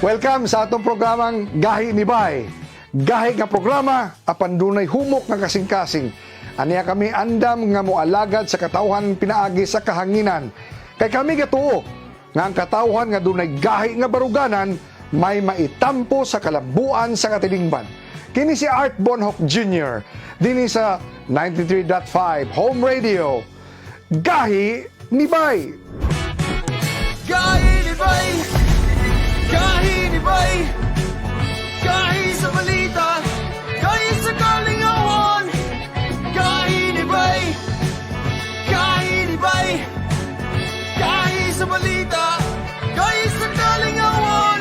Welcome sa atong programang Gahi ni Bay. Gahi nga programa, apan dunay humok nga kasing-kasing. Aniya kami andam nga moalagad sa katawhan pinaagi sa kahanginan. Kay kami gatuo nga ang katawhan nga dunay gahi nga baruganan may maitampo sa kalabuan sa katilingban. Kini si Art Bonhoc Jr. Dini sa 93.5 Home Radio. Gahi ni Bay. Gahi ni Bay! Gahi ni Bay! Gahi sa balita! Gahi sa kalingawan! Gahi ni Bay! Gahi ni Bay! Gahi sa balita! Gahi sa kalingawan!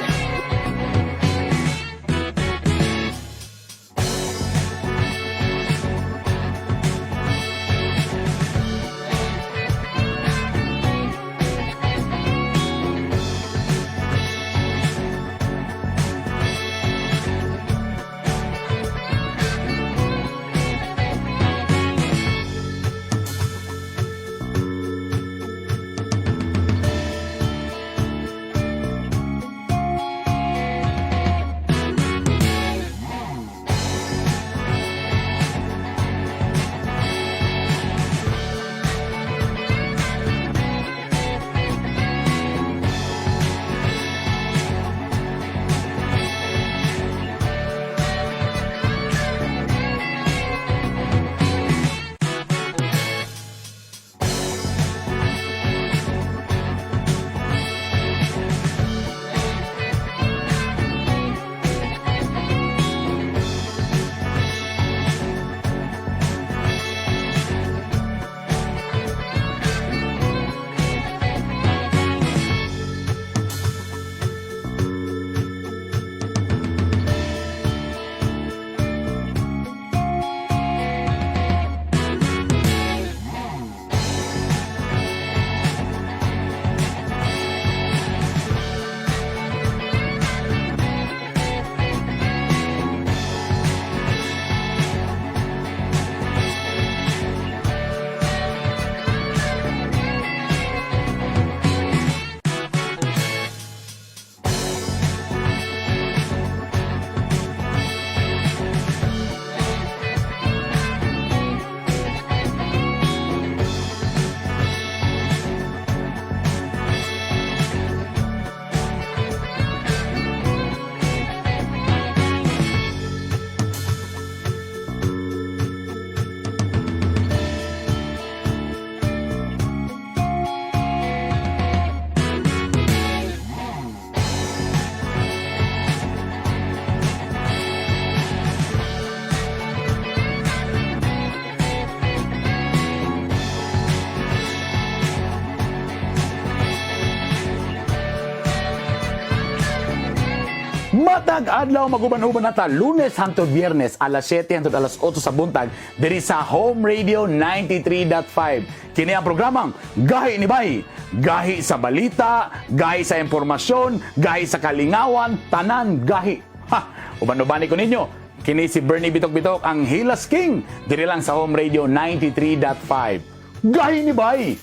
Matag adlaw maguban-uban nata Lunes hangtod Biyernes alas 7 hangtod alas 8 sa buntag diri sa Home Radio 93.5. Kini ang programang Gahi ni Bay. Gahi sa balita, gahi sa impormasyon, gahi sa kalingawan, tanan gahi. Ha, uban-ubani ko ninyo. Kini si Bernie Bitok-Bitok ang Hilas King diri lang sa Home Radio 93.5. Gahi ni Bay.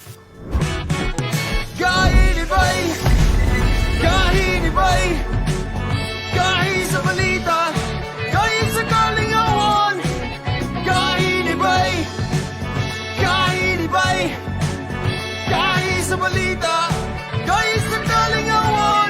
Gahi ni Bay! Gahi ni Bay! Gahi sa balita! Gahi sa kalingawan! Gahi ni Bay! Gahi ni Bay! Gahi sa balita! Gahi sa kalingawan!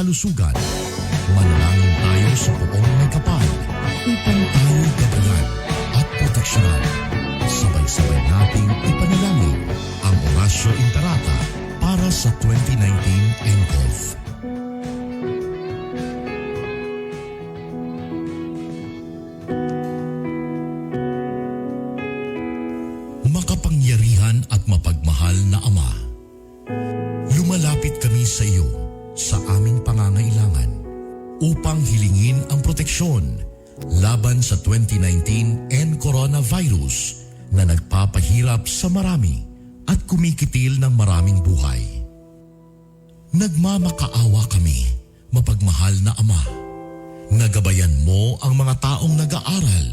kalusugan. Manalangin tayo sa buong may kapal upang tayo gabayan at proteksyonan. Sabay-sabay nating ipanalangin ang Orasyo Imperata para sa 2019 NCOV. Makapangyarihan at mapagmahal na Ama, lumalapit kami sa iyo sa aming pangangailangan upang hilingin ang proteksyon laban sa 2019 and coronavirus na nagpapahirap sa marami at kumikitil ng maraming buhay. Nagmamakaawa kami, mapagmahal na Ama. Nagabayan mo ang mga taong nag-aaral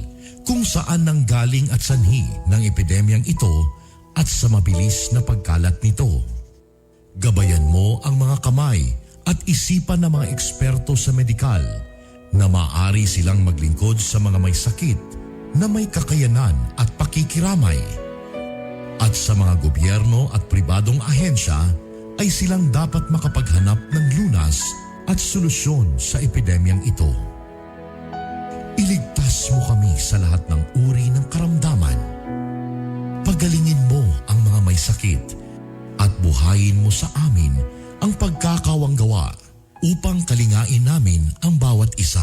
kung saan nanggaling at sanhi ng epidemyang ito at sa mabilis na pagkalat nito. Gabayan mo ang mga kamay at isipan ng mga eksperto sa medikal na maaari silang maglingkod sa mga may sakit na may kakayanan at pakikiramay. At sa mga gobyerno at pribadong ahensya ay silang dapat makapaghanap ng lunas at solusyon sa epidemyang ito. Iligtas mo kami sa lahat ng uri ng karamdaman. Pagalingin mo ang mga may sakit at buhayin mo sa amin ang pagkakawanggawa upang kalingain namin ang bawat isa.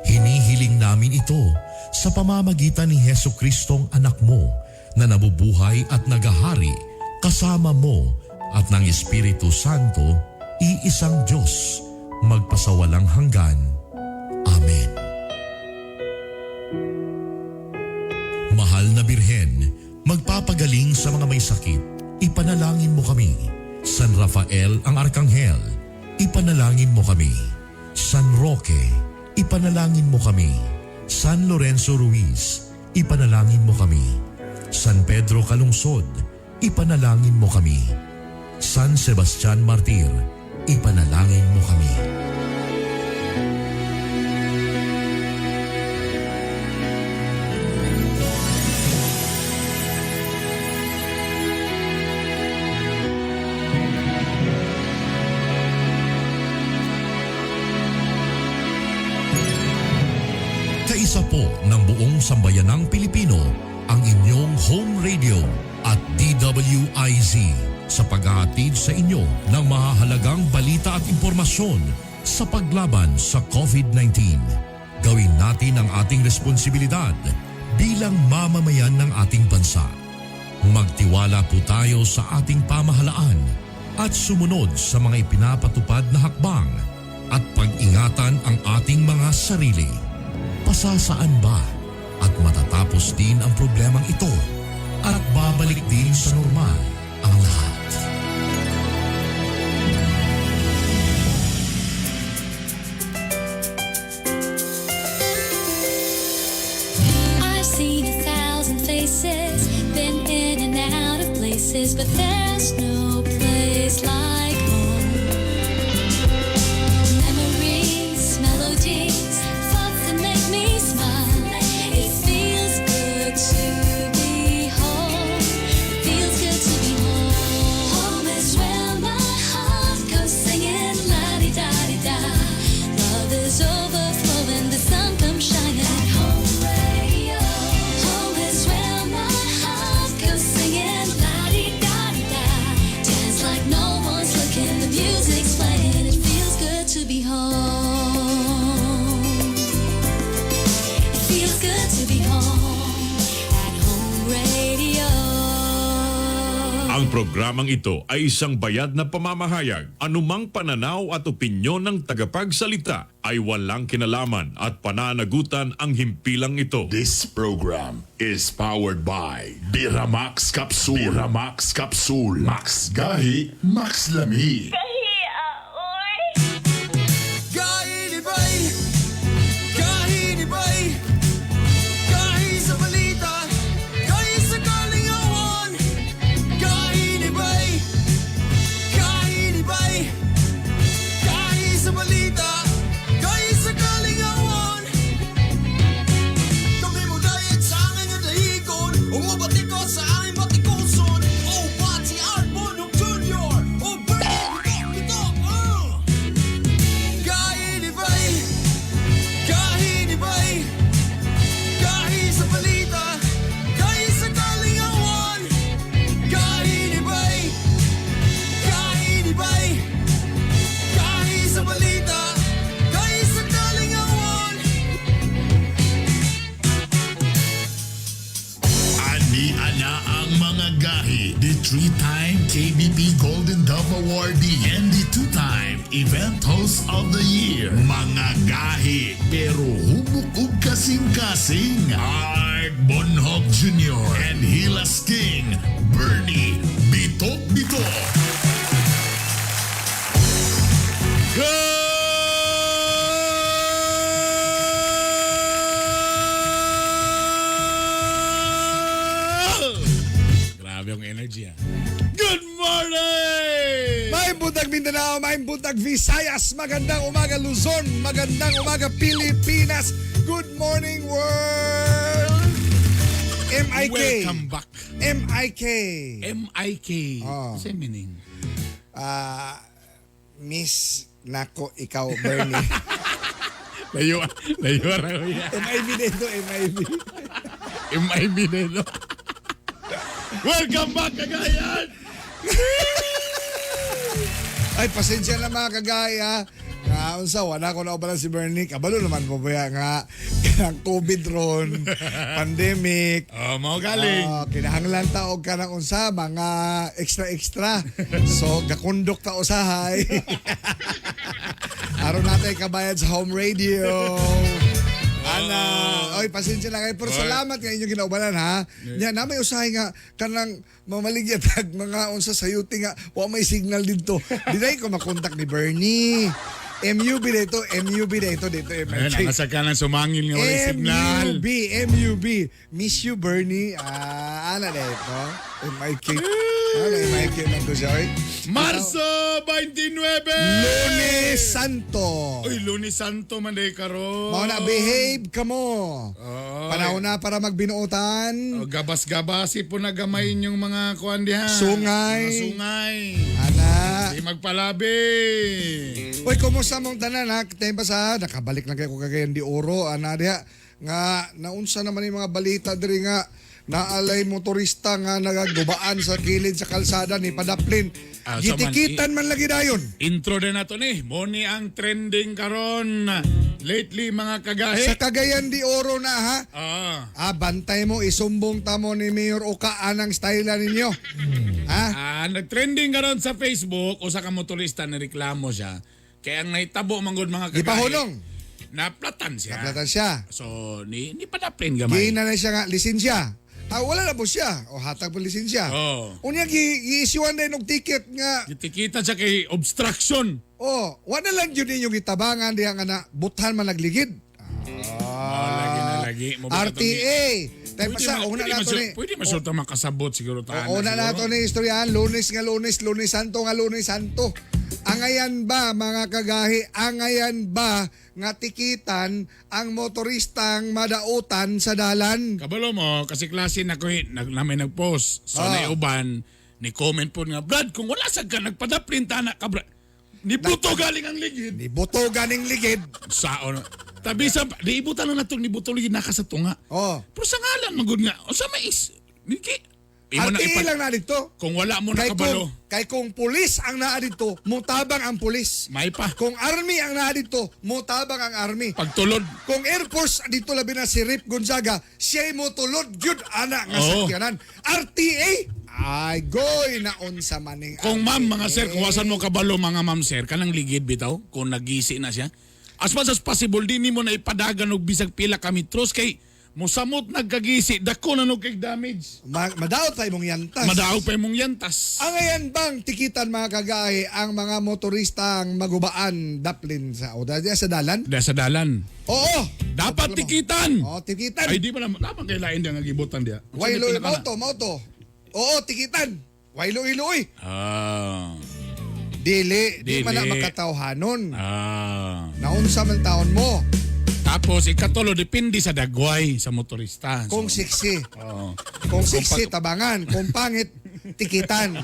Hinihiling namin ito sa pamamagitan ni Jesucristong anak mo na nabubuhay at nagahari kasama mo at ng Espiritu Santo, iisang Diyos, magpasawalang hanggan. Amen. Mahal na Birhen, magpapagaling sa mga may sakit, ipanalangin mo kami. San Rafael ang Arkanghel, ipanalangin mo kami. San Roque, ipanalangin mo kami. San Lorenzo Ruiz, ipanalangin mo kami. San Pedro Calungsod, ipanalangin mo kami. San Sebastian Martir, ipanalangin mo kami. Kaisa po ng buong sambayanang Pilipino ang inyong home radio at DWIZ sa paghahatid sa inyo ng mahahalagang balita at impormasyon sa paglaban sa COVID-19. Gawin natin ang ating responsibilidad bilang mamamayan ng ating bansa. Magtiwala po tayo sa ating pamahalaan at sumunod sa mga ipinapatupad na hakbang at pag-ingatan ang ating mga sarili. Pasasaan ba at matatapos din ang problemang ito at babalik din sa normal ang lahat? I've seen 1,000 faces, been in and out of places, but there's no place like home. Memories, melodies, thoughts that make me smile. It feels good to be home. It feels good to be home. Home is where my heart goes singing la-di-da-di-da. Love is overflowing, the sun comes shining. Home radio. Home is where my heart goes singing la-di-da-di-da. Dance like no one's looking, the music's playing. It feels good to be home. It feels good to be home at Home Radio. Ang programang ito ay isang bayad na pamamahayag. Anumang pananaw at opinyon ng tagapagsalita ay walang kinalaman at pananagutan ang himpilang ito. This program is powered by Biramax Capsule. Biramax Capsule. Max Gahi, Max Lami. Gahi ni Bay, gahi ni Bay, gahi sa balita, gahi sa kalingawan. Gahi ni Bay, gahi ni Bay, gahi sa balita, gahi sa kalingawan. Kami mo dayat sa aming dahigon, umabati ko sa aming batikuson. Oh, pati Arbon of Junior, oh, Bernie, 3-time KBP Golden Dove Awardee and the 2-time Event Host of the Year. Mga gahi pero hubog ug kasing-kasing. Art Bonhoc Jr. and Hilas King, Bernie Bitok Bitok. Grabe yung energy Good morning! May buntag Mindanao, may buntag Visayas, magandang umaga Luzon, magandang umaga Pilipinas. Good morning world! MIK. Welcome back. MIK. MIK. Oh. What's the meaning? Miss Nako, ikaw, Bernie. Layo raw yan. MIB dito, MIB. MIB nito. Welcome back, kagayan! Ay, pasensya na mga kagaya. Nga, unsa, wala ko na si Bernie. Kabalo naman po ba nga, kanang COVID ron, pandemic. Oh, mau galing. Kinahanglan ta og kanang unsa, mga extra. So, gakundok ta usahay. Aron natin kabayad sa home radio. Ana, oy pasensya na kayo. Pero salamat nga inyong ginaubanan ha. Nya na may usahay nga kanang mamaligyatag mga unsa sayuti nga wa may signal dito. Dinay ko makontak ni Bernie. MUB dito dito Ayun, nasa ka ng sumangil nga wala signal. MUB. Miss you Bernie. Ana dito. MIK. MIK man to siya. Oy. Marso 29! Lunes Santo. Uy, Lunes Santo man day karon. Mao na behave ka mo. Oh, Panahon na para magbinuotan. gabas-gabasi po na gamay yung mga kuan diha. Sungay. Mga sungay. Ana. Di magpalabi. Uy, kumusta mong tanan ha? Tayo ba sa nakabalik lang kayo kagayan di oro. Ana diha nga naunsa naman yung mga balita diri nga naalay motorista nga nagagubaan sa kilid sa kalsada ni padaplin. Gitikitan man lagi dayon. Intro din nato ni. Moni ang trending karon. Lately mga kagahi. Sa Cagayan de Oro na ha. Bantay mo isumbong tamo ni Mayor Oka anang style ninyo. Ha? Nag-trending karon sa Facebook usa ka motorista na reklamo siya. Kaya ang naitabo manggod mga kagahi. Ipahunong. Naplatan siya. Naplatan siya. So ni padaplin gamay. Gina na siya nga lisensya. Wala na po siya. O hatag po lisensya. Unya gi-issuean din og ticket nga. Gitikita siya kay obstruction. Wala lang yun ninyo gitabangan diha nga na buthan man nagligid. Lagi. RTA. Tayo pa sa una nato ni. Pwede masulta makasabot siguro ta. Una nato ni istoryahan Lunes Santo. Angayan ba mga kagahi? Angayan ba nga tikitan ang motoristang madautan sa dalan? Kabalo mo, kasi klase na ko namin nag-post. So naiuban, ni comment po nga, Brad, kung wala sa ka, nagpadaplin na ka, Brad. Ni buto galing ang ligid. Ni buto ganing ligid. Saon. Tabi sa, di ibutan na nato, ni buto ligid nakasatunga. Pero sa ngalan, magod nga. O sa mais, RTA lang na dito. Kung wala mo nakabalo. Kung pulis ang naa dito, mutabang ang pulis. May pa. Kung army ang naa dito, mutabang ang army. Pagtulod. Kung Air Force dito labi na si Rip Gonzaga, siya'y motulod, yun, anak nga sakyanan. RTA, ay, goy na unsa maning. Kung ma'am, mga sir, kung wasan mo kabalo, mga ma'am sir, kanang ligid bitaw, kung nagisi na siya. As much as possible, di mo na ipadagan og bisag pila kami tros kay musamot nagkagisi, dako na no kay damage. Madaot pa imong yantas. Madaog pa imong yantas. Ang ayan bang tikitan mga kagahi ang mga motoristang magubaan daplin sa sa dalan? Sa dalan. Oo. Dapat tikitan. Tikitan. Ay di pa naman kailain dia nga gibutan dia. Waylo moto. Oo, tikitan. Waylo iloy. Dili man na makatawhanon. Naunsa man taon mo. Tapos ikatulo depende sa dagway sa motorista. Kung siksi. Kung siksi tabangan, kung pangit tikitan.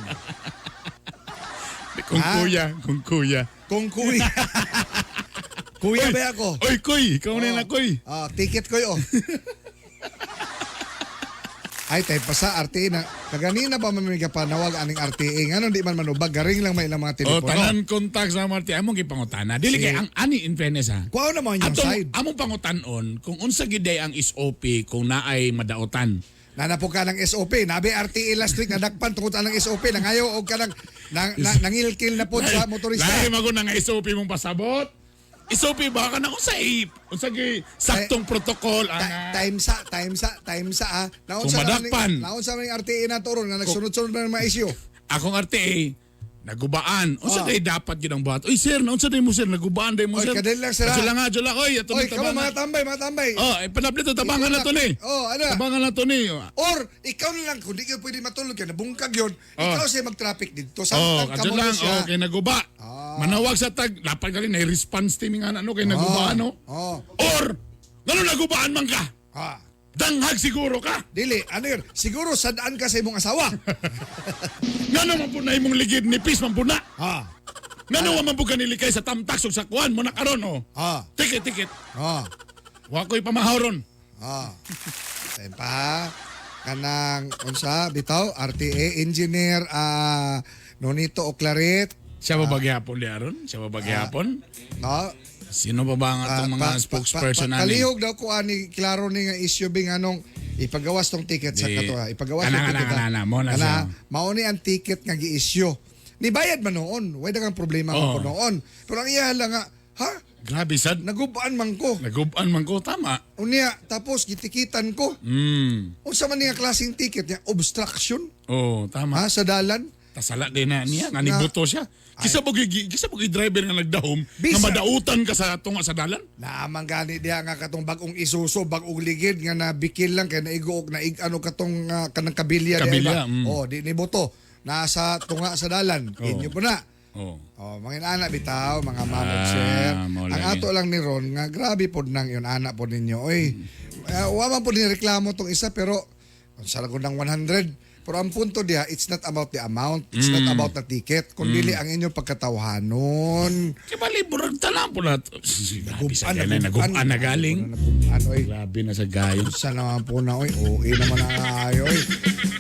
Kung kuya. Kung kuya. Kuya ba ako? Oy, kuy, ikaw na kuy. Ticket ko 'yo. Ay, tayo pa sa RTA na. Kaganina ba mamimiga pa nawag aning RTA? Nga di man manubag. Garing lang may ilang mga telepono. Tanan kontak sa RTA. Among ipangutana. Dili kay ang ani in fairness ha. Kuha naman yung side. Among pangutanon kung unsa giday ang SOP kung naay madautan. Nanapo ka ng SOP. Nabi RTA last week nadakpan tungod ng SOP. Nangayo og ka nangilkil na po sa motorista. Lahi mago nang SOP mong pasabot. SOP ba ka na unsay saktong protocol ang Time sa Kung madakpan. Naunsa man yung RTA na turon nga nagsunod-sunod na mga isyu. akong RTA nagubaan. Unsa day dapat gyud ang buhat? Oy sir, naunsa day mo sir? Nagubaan day mo Oy, sir. kadali lang, sir, ha? Jula oy, ato Oy, ni kamo tabangan. mga tambay. Oh, panaplit to tabangan na to ni. Oh, ano? Tabangan na to ni. Or, ikaw na lang, kung di ka pwede matulog ka, nabungkag yun, ikaw siya mag-traffic dito. Oh, Samtang kadyo kamo na lang, siya. kay naguba. Manawag sa tag, dapat galing na response team nga ano kay nagubaan no. Oh. Or, ngano nagubaan man ka? Ah. Danghag siguro ka. Dili, ano yun? Siguro sadaan ka sa imong asawa. Ngano man po na imong ligid nipis man po na. Ah. Ngano man po kanilikay sa tamtak sa kuan mo na karon oh. Ah. Tikit. Ah. Wa ko'y pamahawron. Ah. Sayon pa ha. Kanang, unsa, bitaw, RTA engineer, Nonito Oclaret. Siya ba bagyapon liaron? Siya ba bagyapon? No? Sino pa ba ang atong mga spokesperson ani? Kalihog daw ko ani klaro ni nga issue bing anong ipagawas tong ticket sa kato ha. Ipagawas tong ticket. Mo na siya. Mao ni ang ticket nga gi-issue. Ni bayad man noon, way kang problema Oh. ko noon. Pero ang iya lang nga, ha? Grabe sad. Nagubaan man ko. Nagubaan man ko tama. Unya tapos gitikitan ko. Unsa man nga klaseng ticket niya? Obstruction Oh, tama. ha sa dalan. Tasala din na niya, nga nibuto siya. Kisa mo driver nga nagdahom, Bisa. nga madautan ka sa tunga sa dalan. Naamang gani diha nga katong bagong isuso, bagong ligid nga nabikil lang kay naiguog ano katong kanang kabilya Kabilya, diha. Oh, di ni boto. Nasa tunga sa dalan. Inyo po na. Oh. Oh, mga anak bitaw, mga mama at sir. mo Ang lang ato lang ni Ron nga grabe pod nang yun anak po ninyo. Oy, wa man po ni reklamo tong isa pero sa lagon ng 100. Pero ang punto diha, it's not about the amount, it's not about the ticket, kundi ang inyong pagkatawhanon. Kaya bali, burag talang po na. Grabe sa Nagubaan, ganyan, nagubaan na galing. Nagubaan, oy. Grabe na sa gayon. Sa naman po na, oy. Oo, naman ang ayo, oy.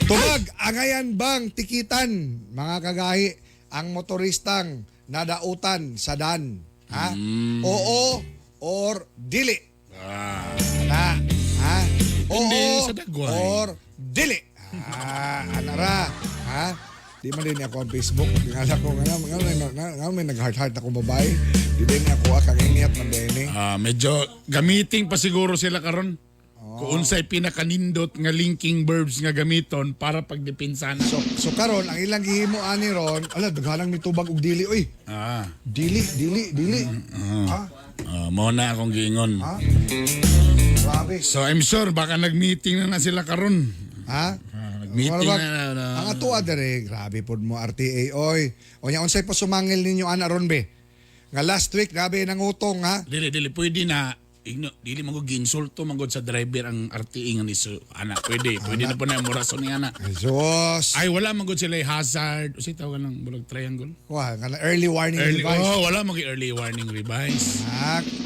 Tugag, angayan bang tikitan, mga kagahi, ang motoristang nadautan sa dan? Ha? Oo or dili? Na, ha? Depende Oo sa dagway. or dili? Anara, ha? Di man din ako ang Facebook. Ngala ko, nga may nag-heart-heart akong babae. Di din ako akang ingat man din eh. Medyo gamiting pa siguro sila karon. Kung unsay pinakanindot nga linking verbs nga gamiton para pagdepensa na. So karon ang ilang gihimo ani ron, ala daghanang mitubag og dili oy. Dili. Ha? Mo na akong giingon. Ha? Grabe. So I'm sure baka nag-meeting na sila karon. Ha? Meeting Wala ba- na. Ang ato adere, grabe pod mo RTA oy. Onya unsay pa sumangil ninyo ana ron be? Nga last week grabe nang utong ha. Dili pwede na dili magod ginsulto magod sa driver ang RTA nga ni ana pwede na po na morason ni ana. Jesus. Ay wala magod sila hazard o si tawag ng bulag triangle. Wah, kana early warning device. Wala mag early warning revise.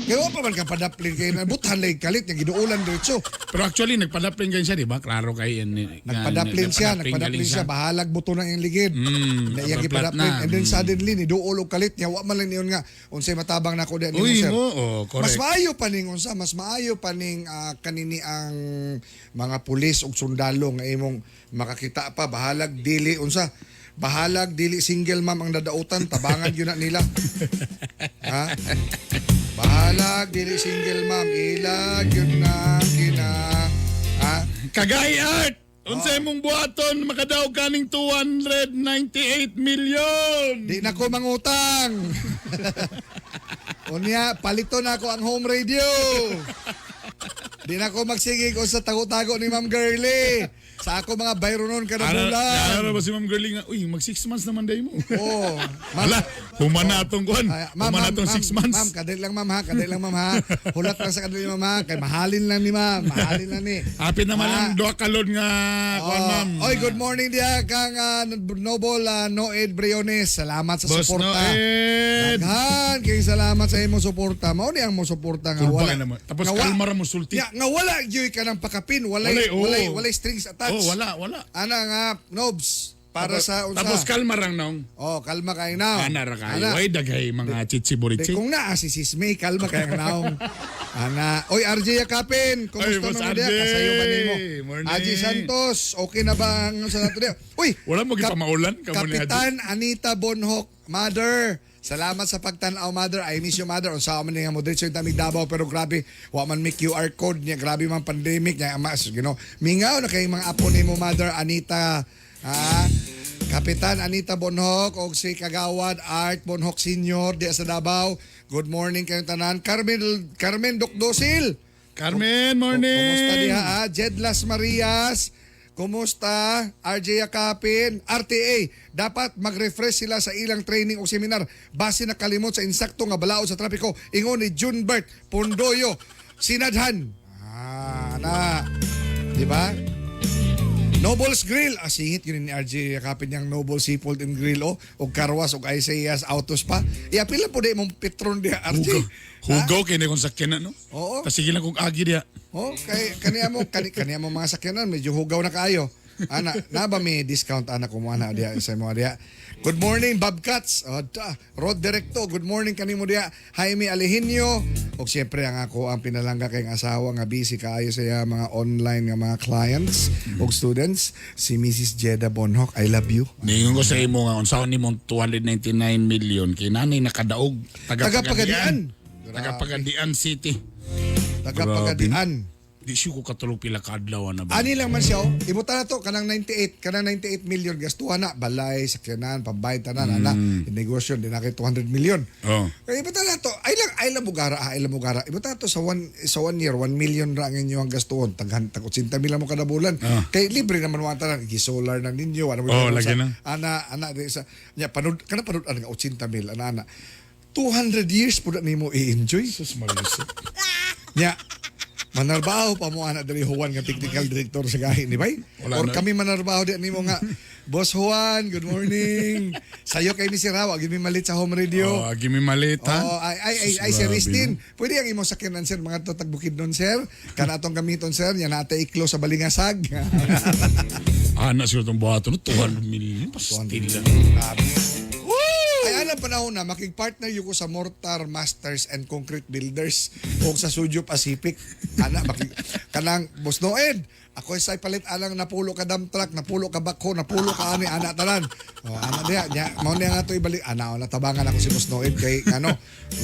Kaya pa man ka padaplin kay nabuthan lay kalit nga giduulan diretso. Pero actually nagpadaplin kayo siya di ba? Klaro kay Nagpadaplin siya, bahalag buto na yung ligid. Naiya gipadaplin and then suddenly ni duol og kalit niya wa man lang niyon nga unsay matabang nako diha Uy, sir. correct. Mas maayo pa ning unsa, mas maayo pa ning kanini ang mga pulis ug sundalo nga imong makakita pa bahalag dili unsa. Bahalag dili single ma'am ang dadautan tabangan gyud na nila. Ha? Bahalag dili single ma'am ilag yun na kina. Ha? Kagay Art! Unsay mong buhaton makadaog kaning 298 million. Di na ko mangutang. Unya, palito na ako ang home radio. Di na ko magsigig o sa tago-tago ni Ma'am Girlie. Sa ako mga bayronon kada bulan. Ano ba si Ma'am Girlie nga? Uy, mag 6 months naman day mo. Oh, Hala, humana atong kuhan. Humana atong 6 months. Ma'am, kadali lang ma'am ha. Hulat lang sa kadali ma'am ha. Kay mahalin lang ni ma'am. Mahalin lang ni. Hapit naman ang duha kalod nga kuhan ma'am. Oy, good morning dia kang Noble Noed Briones. Salamat sa Boss suporta. Noed. Daghan kay salamat sa imong suporta. Mao ni ang mo suporta nga Kulba wala. ka naman. Tapos nga kalma ra mo sulti. Nga wala gyud ka ng pakapin, walay Walay, oo. walay strings attached. Oh, wala. Ana nga Nobs. para sa unsa. Tapos kalma rang nong. Oh, kalma kay now. Ana ra kayo. Ana. Ay dagay mga Di, chichiburitsi. kung naa si Sismay, kalma kay naong. Ana. Oy, RJ Yakapin, Ay, kumusta Boss naman dia? RJ? Kasayo ba nimo? Morning. Aji Santos, okay na ba ang sa nato dia? Uy, Wala mo Kap- gipamaulan kamo ni Adi. Kapitan Anita Bonhoc, Mother. Salamat sa pagtanaw, Mother. I miss you, Mother. Unsa man nga mo dito sa Tamig Davao, pero grabe, wa man may QR code niya. Grabe man pandemic niya. Mas, mingaw na kay mga apo nimo, Mother Anita. Kapitan Anita Bonhoc og si Kagawad Art Bonhoc Senior di sa Davao. Good morning kayong tanan. Carmen Docdosil. Carmen, morning. Kumusta diha? Jedlas Marias. Kumusta? RJ Yakapin. RTA. Dapat mag-refresh sila sa ilang training o seminar. Base na kalimot sa insakto nga balao sa trapiko. Ingon ni Junbert Pondoyo. Sinadhan. Na. Di ba? Noble's Grill. Singit yun ni RJ Yakapin niyang Noble Seafood and Grill o Karwas o Isaias Autos pa. Iapila po di mong Petron diha RJ. Hugaw kay kung sakyan no? Oo. Sige lang kung agi diya. Oh, kaniya mo mga sakyanan medyo hugaw na kaayo. Ana, na ba may discount ana ko mo ana diya sa mo diya. Good morning Bobcats. Road Directo. Good morning kanimo diya. Jaime Alehinio. Og siyempre ang ako ang pinalangga kay asawa nga busy kaayo sa mga online nga mga clients og students si Mrs. Jeda Bonhoc. I love you. Ningon ko sa imo nga unsaon nimong 299 million kay nanay nakadaog Tagapagadian. Tagapagadian City. Tagapagadian. Di siya ko katulog pila kadlaw na ba? Ani lang man siya, ibuta na to, kanang 98 million, gastuhan na, balay, sakyanan, pambayad tanan, ana, negosyo, din na kay 200 million. Oh. Kaya ibuta na to, ay lang bugara, ibuta na to sa one year, 1 million ra ang inyo ang gastuhon, tag 80 mil mo kada bulan. Kay libre naman mga tanan, gisolar na ninyo, ano mo lagi na. Ana, di sa, nya, panud nga 80 mil, ana, 200 years po na nimo i-enjoy. Sus malusot. Nya, manarbaho pa mo ana dali Juan nga technical director sa gahi ni bay. Wala Or na. kami manarbaho di nimo nga Boss Juan, good morning. Sayo kay ni si Rawa, give me malit sa home radio. Oh, agi mi malita. Oh, ay Sus, Sir grabe, Ristin. Pwede ang imong sakyanan sir mga tatag bukid nun sir. Kana atong gamiton sir, yan ate iklo sa balingasag. Ana siguro tong buhaton 200 million. Pastil lang. Ay alam panahon na makig-partner yuko sa Mortar Masters and Concrete Builders o sa Sudio Pacific. Ana kanang Boss Noed. Ako say palit alang napulo ka dump truck, napulo ka backhoe, napulo ka ani ana tanan. Ana diha, mao niya nga to ibalik. Ana tabangan ako si Boss Noed kay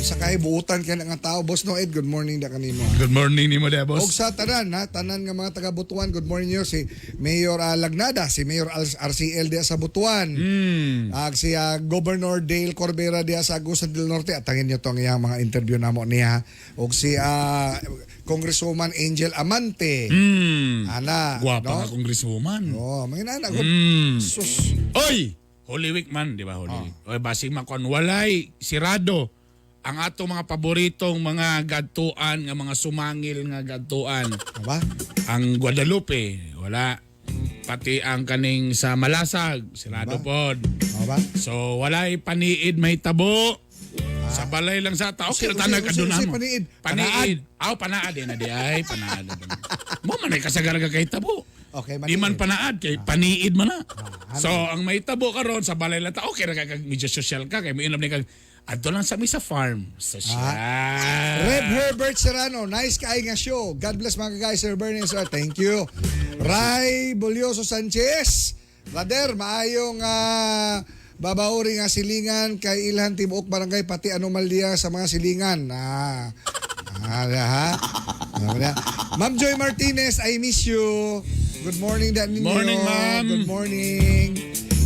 sa kay buutan kay nga tao. Boss Noed, good morning da kanimo. Good morning nimo dia Og boss. sa tanan nga mga taga Butuan, good morning niyo si Mayor Lagnada, si Mayor RCL diya sa Butuan. Ag si Governor Dale Corbera diya sa Agusan del Norte. Atangin niyo tong iyang mga interview namo niya. Og si Congresswoman Angel Amante. Ana, Guwapa nga congresswoman. Oh, mga nana. Sus. Oy! Holy Week man, di ba? Holy Week. Oy, basig makon walay sirado ang ato mga paboritong mga gadtuan nga mga sumangil nga gadtuan. Aba? Ang Guadalupe, wala. Pati ang kaning sa Malasag, sirado pod. Aba? So walay paniid may tabo. Sa balay lang sa tao. Okay, tanag Usay adunan mo. paniid. Paniid. Panaad na di ay panaad. Mo man ay kasagaraga kay tabo. Okay, Di man panaad kay paniid man na. Ano? So ang may tabo karon sa balay lang ta okay ra kag medyo social ka kay mo inam ni kag adto lang sa mi sa farm. Social. Red Herbert Serrano, nice kaay nga show. God bless mga guys, Sir Bernie, sir. Thank you. Ray Bolioso Sanchez, brother, maayong babauri nga silingan kay Ilhan Tibuok Barangay pati anomalya sa mga silingan. Ma'am Joy Martinez, I miss you. Good morning dan ninyo. Morning, ma'am. Good morning.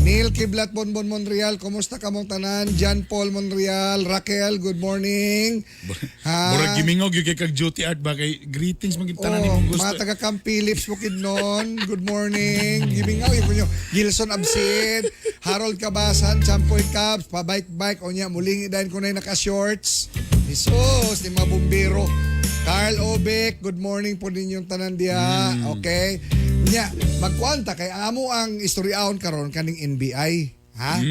Neil Kiblat Bonbon Monreal, kumusta ka mong tanan? John Paul Monreal, Raquel, good morning. Murag gimingog yung kay kag duty art ba kay greetings magitanan ni mong gusto. Mga taga Camp Phillips bukid noon. Good morning. Gimingaw yung kunyo. Gilson Absid, Harold Cabasan, Champoy Cabs, pa-bike o niya, muling dahil ko na yung naka-shorts. Isos, ni mga bumbero. Carl Obek, good morning po ninyong tanan diha. Okay. Nya, magkwanta kay amo ang istoryaon karon kaning NBI. Ha?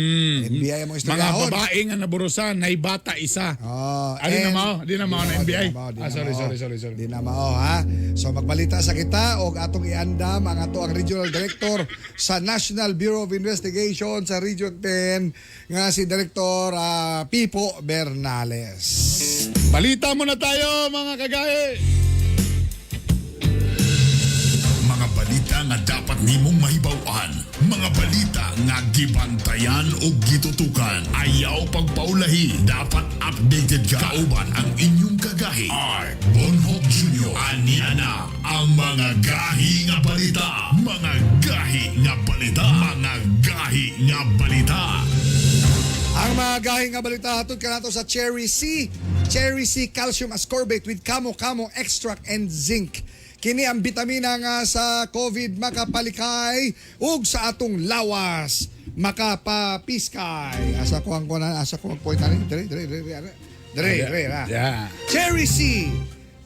NBI mo Mga istoryahon. babae nga naburusan, nay bata isa. Oh, Di na mao? Di na mao na NBI? Sorry. Di na mao, ha? So magbalita sa kita og atong iandam ang ato ang Regional Director sa National Bureau of Investigation sa Region 10 nga si Director Pipo Bernales. Balita mo na tayo, mga kagahi. Mga balita nga dapat nimong mahibaw-an. Mga balita nga gibantayan o gitutukan. Ayaw pagpaulahi. Dapat updated ka. Kauban ang inyong kagahi. Art Bonhoc Jr. Aniana ang mga gahi nga balita. Mga gahi nga balita. Mga gahi nga balita. Ang mga gahing nga balita hatod ka nato sa Cherry C. Cherry C calcium ascorbate with kamo-kamo extract and zinc. Kini ang bitamina nga sa COVID makapalikay ug sa atong lawas makapapiskay. Asa ko ang point ani. Dire. Yeah. Cherry C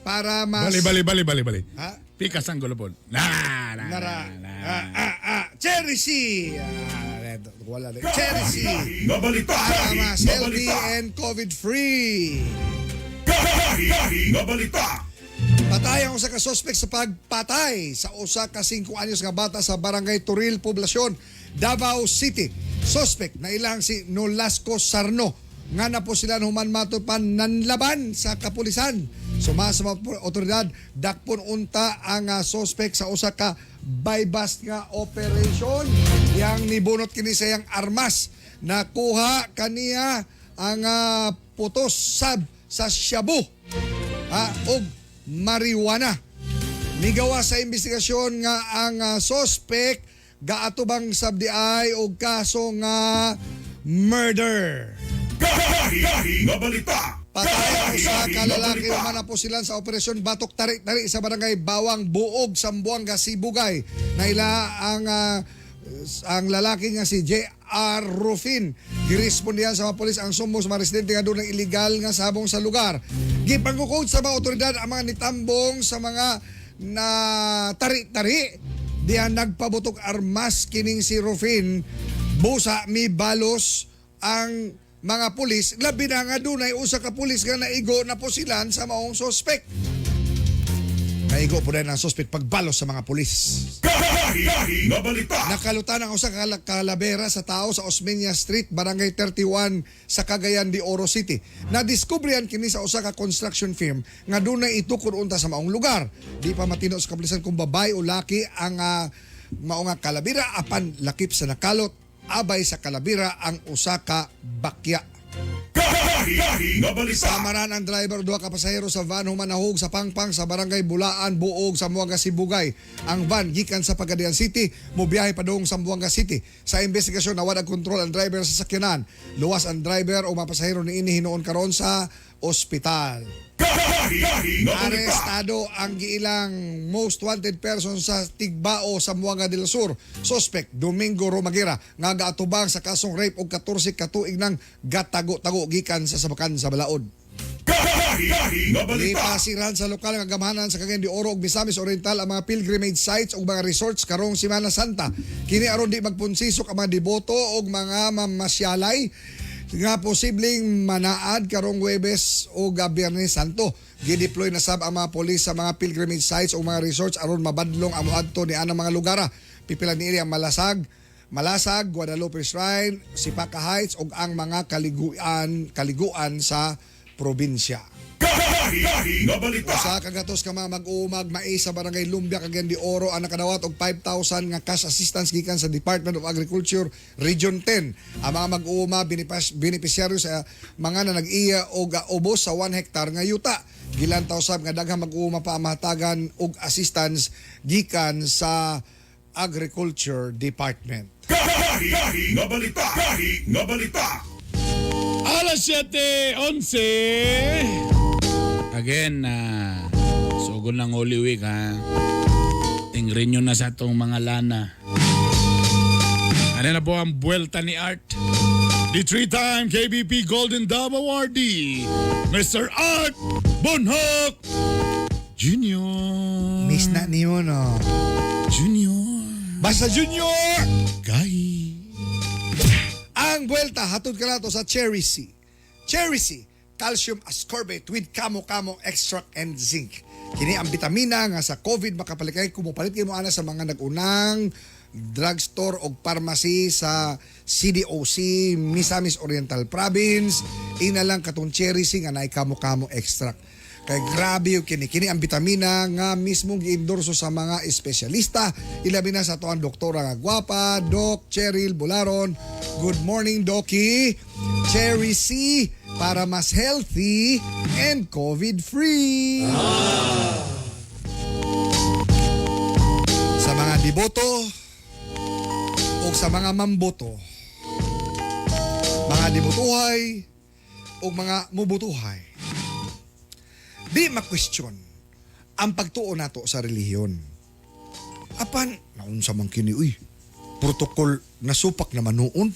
para mas Bali. Ha? Pikas ang gulupon. Nara. Cherry C. Wala din. Cherry C. Para mas healthy and COVID-free. Patayan usa ka suspect sa pagpatay sa usa ka 5 anyos nga bata sa Barangay Turil, Poblacion, Davao City. Suspect na ilang si Nolasco Sarno nga na po sila human matupan nanlaban sa kapulisan. Sumasa mga otoridad, dakpon unta ang suspect sa usa ka buy-bust nga operation. Yang nibunot kini sa iyang armas. Nakuha kaniya ang putos sab sa shabu og marijuana. Migawa sa investigasyon nga ang suspect gaatubang sabdiay og kaso nga murder. Patay sa kalalaki man na po sila sa operasyon Batok Tari-Tari sa barangay Bawang Buog, Sambuanga, Sibugay. Naila ang lalaki nga si J.R. Rufin. Girespondihan sa mga polis ang sumo sa mga residente nga doon ng illegal nga sabong sa lugar. Gipangkukod sa mga otoridad ang mga nitambong sa mga na tari-tari. Diyan nagpabutok armas kining si Rufin. Busa mi balos ang mga pulis, labi na nga dunay usa ka pulis nga naigo na posilan sa maong suspect. Naigo po rin ang suspect pagbalos sa mga pulis. Nakalutan ang usa ka kalabera sa tao sa Osmeña Street, Barangay 31 sa Cagayan de Oro City. Nadiskubrihan kini sa usa ka construction firm nga dunay itukod unta sa maong lugar. Di pa matino sa kapulisan kung babae o laki ang maong kalabira apan lakip sa nakalot. Abay sa kalabira ang usa ka bakya. Samaran ang driver duha ka pasahero sa van humanahog sa Pangpang sa Barangay Bulaan, Buog, Sambuanga, Sibugay. Ang van gikan sa Pagadian City, mobiyahe padung Sambuanga City. Sa investigasyon nawala kontrol ang driver sa sakyanan. Luwas ang driver o mga pasahero niini hinuon karon sa ospital. Arestado ang giilang most wanted person sa Tigbao, Zamboanga del Sur. Suspect Domingo Romaguera nga gaatubang sa kasong rape og 14 ka tuig ng gatago-tago gikan sa sabakan sa Balaod. Ipasiran sa lokal nga gamahanan sa Cagayan de Oro ug Misamis Oriental ang mga pilgrimage sites ug mga resorts karong Semana Santa. Kini aron di magpunsisok ang mga deboto ug mga mamasyalay nga posibleng manaad karong Huwebes o Biyernes Santo. Gideploy na sab ang mga polis sa mga pilgrimage sites o mga resorts aron mabadlong ang muadto ni anang mga lugar. Pipila niini ang Malasag, Guadalupe Shrine, Sipaka Heights ug ang mga kaliguan sa probinsya. Usa ka gatos ka mga mag-uumag mais sa Barangay Lumbia, Cagayan de Oro ang nakadawat og 5,000 nga cash assistance gikan sa Department of Agriculture Region 10. Ang mga mag-uuma beneficiaryo sa mga na nag-iya og ubos sa 1 hektar nga yuta. Gilantaw sab nga daghang mag-uuma pa ang mahatagan og assistance gikan sa Agriculture Department. Alas 7:11. Again, sugod ng Holy Week ha. Tingrin nyo na sa itong mga lana. Ano na po ang buwelta ni Art? The 3-time KBP Golden Dove Awardee, Mr. Art Bonhoc Jr. Miss na niyo no. Junior. Basta Junior! Gahi. Unang buwelta, hatod ka nato sa Cherry C. Cherry C, calcium ascorbate with kamo-kamo extract and zinc. Kini ang bitamina nga sa COVID makapalikay kumupalit kayo mo ana sa mga nagunang drugstore o pharmacy sa CDOC, Misamis Oriental Province. Ina lang katong Cherry C nga naay kamo-kamo extract. Kay grabe yung kini ang bitamina nga mismong giendorso sa mga espesyalista. Ilabi na sa tuan doktora nga gwapa, Doc Cheryl Bularon. Good morning, Doki. Cherry C para mas healthy and COVID-free. Sa mga diboto o sa mga mamboto, mga dibotuhay o mga mubutuhay, di makwestiyon ang pagtuo nato sa relihiyon. Apan, naunsa man kini, protokol na supak naman noon.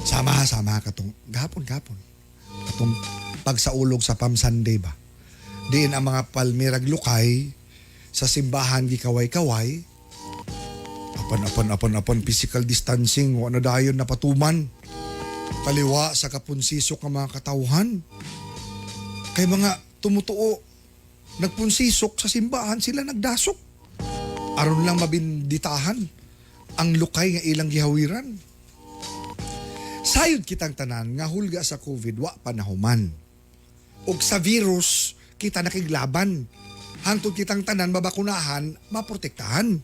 Sama-sama katong gapon. Katong pagsaulog sa Palm Sunday ba. Diin ang mga palmirag lukay sa simbahan gikaway-kaway. Apan, physical distancing, wala dayon na patuman. Kaliwa sa kapunsisok ng mga katawhan. Kay mga tumutuo, nagpunsisok sa simbahan, sila nagdasok. Aron lang mabinditahan ang lukay nga ilang gihawiran. Sayod kitang tanan nga hulga sa COVID, wa panahuman. Og sa virus, kita nakiglaban. Hantod kitang tanan mabakunahan, maprotektahan.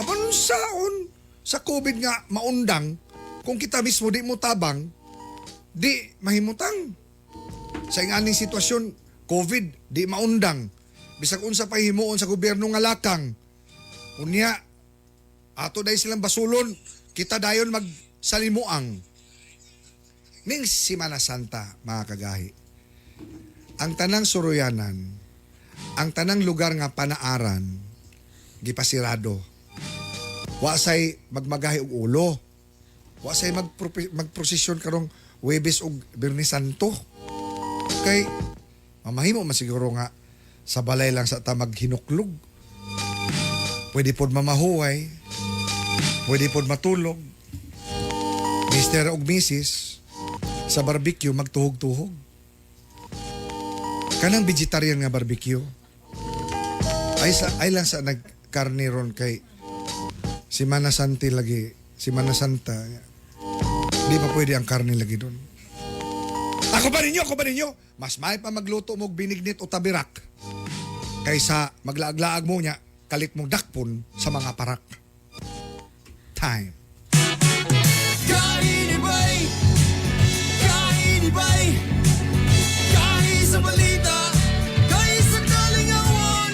Apan saon sa COVID nga maundang, kung kita mismo di mo tabang, di mahimutang. Sa inganing sitwasyon, COVID, di maundang. Bisag unsa pa himuon sa gobyerno nga lakang. Unya, ato dahil silang basulon, kita dayon magsalimuang. Ning Semana Santa, mga kagahi, ang tanang suroyanan, ang tanang lugar nga panaaran, gipasirado. Wasay magmagahi og ulo. Wasay magprosesyon karong Huwebes og Biyernes Santo. Kay mamahimo man siguro nga sa balay lang sa tamag hinuklog. Pwede pod mamahuway, pwede pod matulog. Mr. og Mrs. sa barbecue magtuhog-tuhog. Kanang vegetarian nga barbecue ay lang sa nagkarne ron kay Semana Santa lagi. Semana Santa. Di pa pwede ang karne lagi doon. Ako ba ninyo? Mas may pa magluto mong binignit o tabirak kaysa maglaag-laag mo niya, kalit mong dakpon sa mga parak. Time. Kainibay, kainibay, kahi sa balita, kahi sa kalingawan.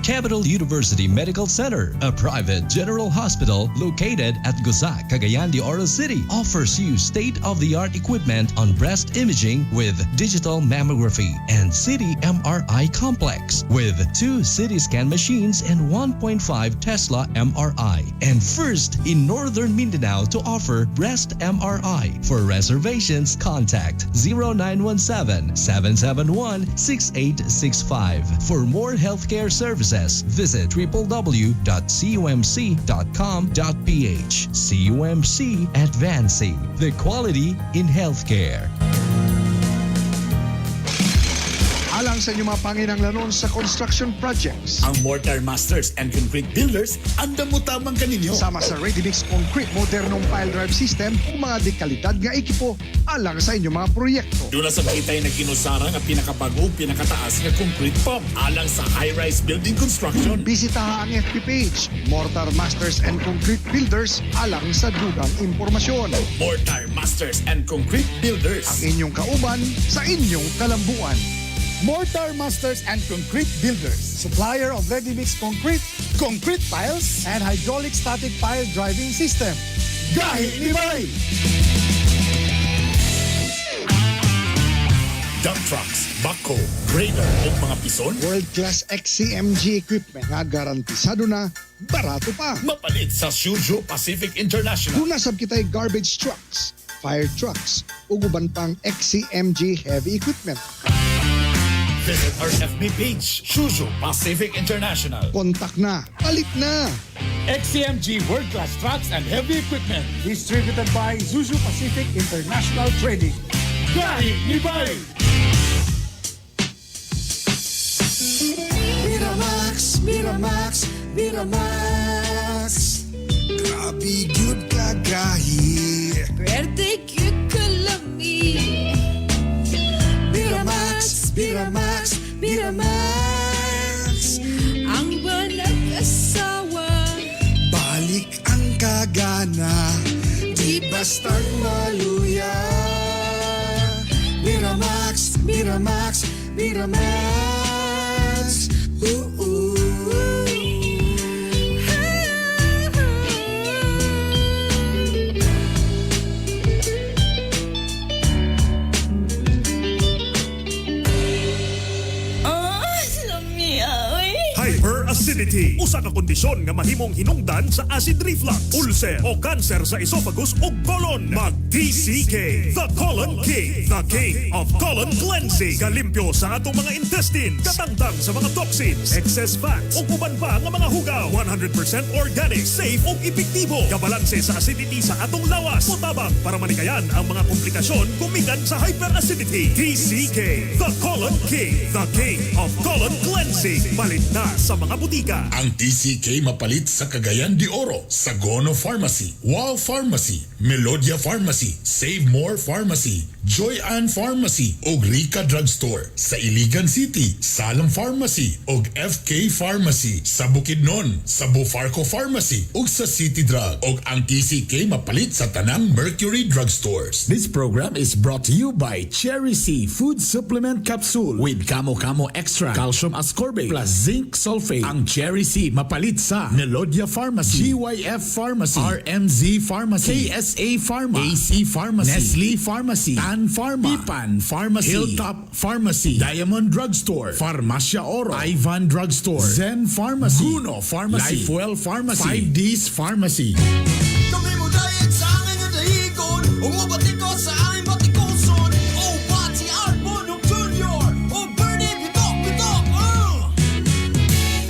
Capital University Medical Center, a private general hospital located at Guzac, Cagayan de Oro City, offers you state-of-the-art equipment on breast imaging with digital mammography and CT MRI complex with 2 CT scan machines and 1.5 Tesla MRI, and first in Northern Mindanao to offer breast MRI. For reservations, contact 0917-771-6865. For more healthcare services, visit www.cumc.com.ph. CUMC, advancing the quality in healthcare. Alang sa inyong mga panginanglanon sa construction projects. Ang Mortar Masters and Concrete Builders, andam mo tamang kaninyo. Sama sa ready-mix concrete, modernong pile drive system o mga dekalidad nga ekipo alang sa inyong mga proyekto. Doon na sa makitay na kinusara nga pinakabago, pinakataas nga concrete pump alang sa high-rise building construction. Bisitaha ang FB page, Mortar Masters and Concrete Builders alang sa dugang impormasyon. Mortar Masters and Concrete Builders. Ang inyong kauban sa inyong kalambuan. Mortar Masters and Concrete Builders. Supplier of ready-mix concrete Concrete piles. and hydraulic static pile driving system. Gahi ni Bay! Dump trucks, backhoe, grader o mga pison. World-class XCMG equipment nga garantisado na, barato pa. Mapalit sa Shoujo Pacific International. Tunasab kita'y garbage trucks, fire trucks, ug uban pang XCMG heavy equipment. Visit our FB page, Shushu Pacific International. Kontak na. Palit na. XCMG World Class Trucks and Heavy Equipment. Distributed by Zuzu Pacific International Trading. Gahi ni Bay! Miramax, Miramax, Miramax. Grabe good kagahi. Birthday cute kalami. Miramax, Miramax, Miramax. Ang walang asawa. Balik ang kagana, di bastang maluya. Miramax, Miramax, Miramax. Ooh. Hyperacidity, usa ka kondisyon nga mahimong hinungdan sa acid reflux, ulcer o cancer sa esophagus o colon. Mag-DCK, the Colon King, the King of Colon Cleansing. Kalimpyo sa atong mga intestine, katangtang sa mga toxins, excess fats, o uban pa nga mga hugaw. 100% organic, safe o epektibo. Kabalanse sa acidity sa atong lawas. Mutabang para manikayan ang mga komplikasyon gumikan sa hyperacidity. DCK, the Colon King, the King of Colon Cleansing. Malit na sa mga butika. Ang TCK mapalit sa Cagayan de Oro, Sagono Pharmacy, Wow Pharmacy, Melodia Pharmacy, Save More Pharmacy, Joy Ann Pharmacy, ug Rica Drugstore. Sa Iligan City, Salam Pharmacy, ug FK Pharmacy. Sa Bukidnon, sa Bufarco Pharmacy, ug sa City Drug. Ug ang TCK mapalit sa tanang Mercury Drugstores. This program is brought to you by Cherry C Food Supplement Capsule with Kamo Kamo Extra, Calcium Ascorbate plus Zinc Sulfate. Ang Cherry C mapalit sa Melodia Pharmacy, GYF Pharmacy, RMZ Pharmacy, KSA Pharma, AC Pharmacy, Nestle Pharmacy, Tan Pharma, Pipan Pharmacy, Hilltop Pharmacy, Diamond Drugstore, Farmacia Oro, Ivan Drugstore, Zen Pharmacy, Guno Pharmacy, Lifewell Pharmacy, 5Ds Pharmacy. Kami mo dahil sa aking nadahigon, umabati ko sa aking batikuson. O pati Arbon of Junior, o Bernie Bitok,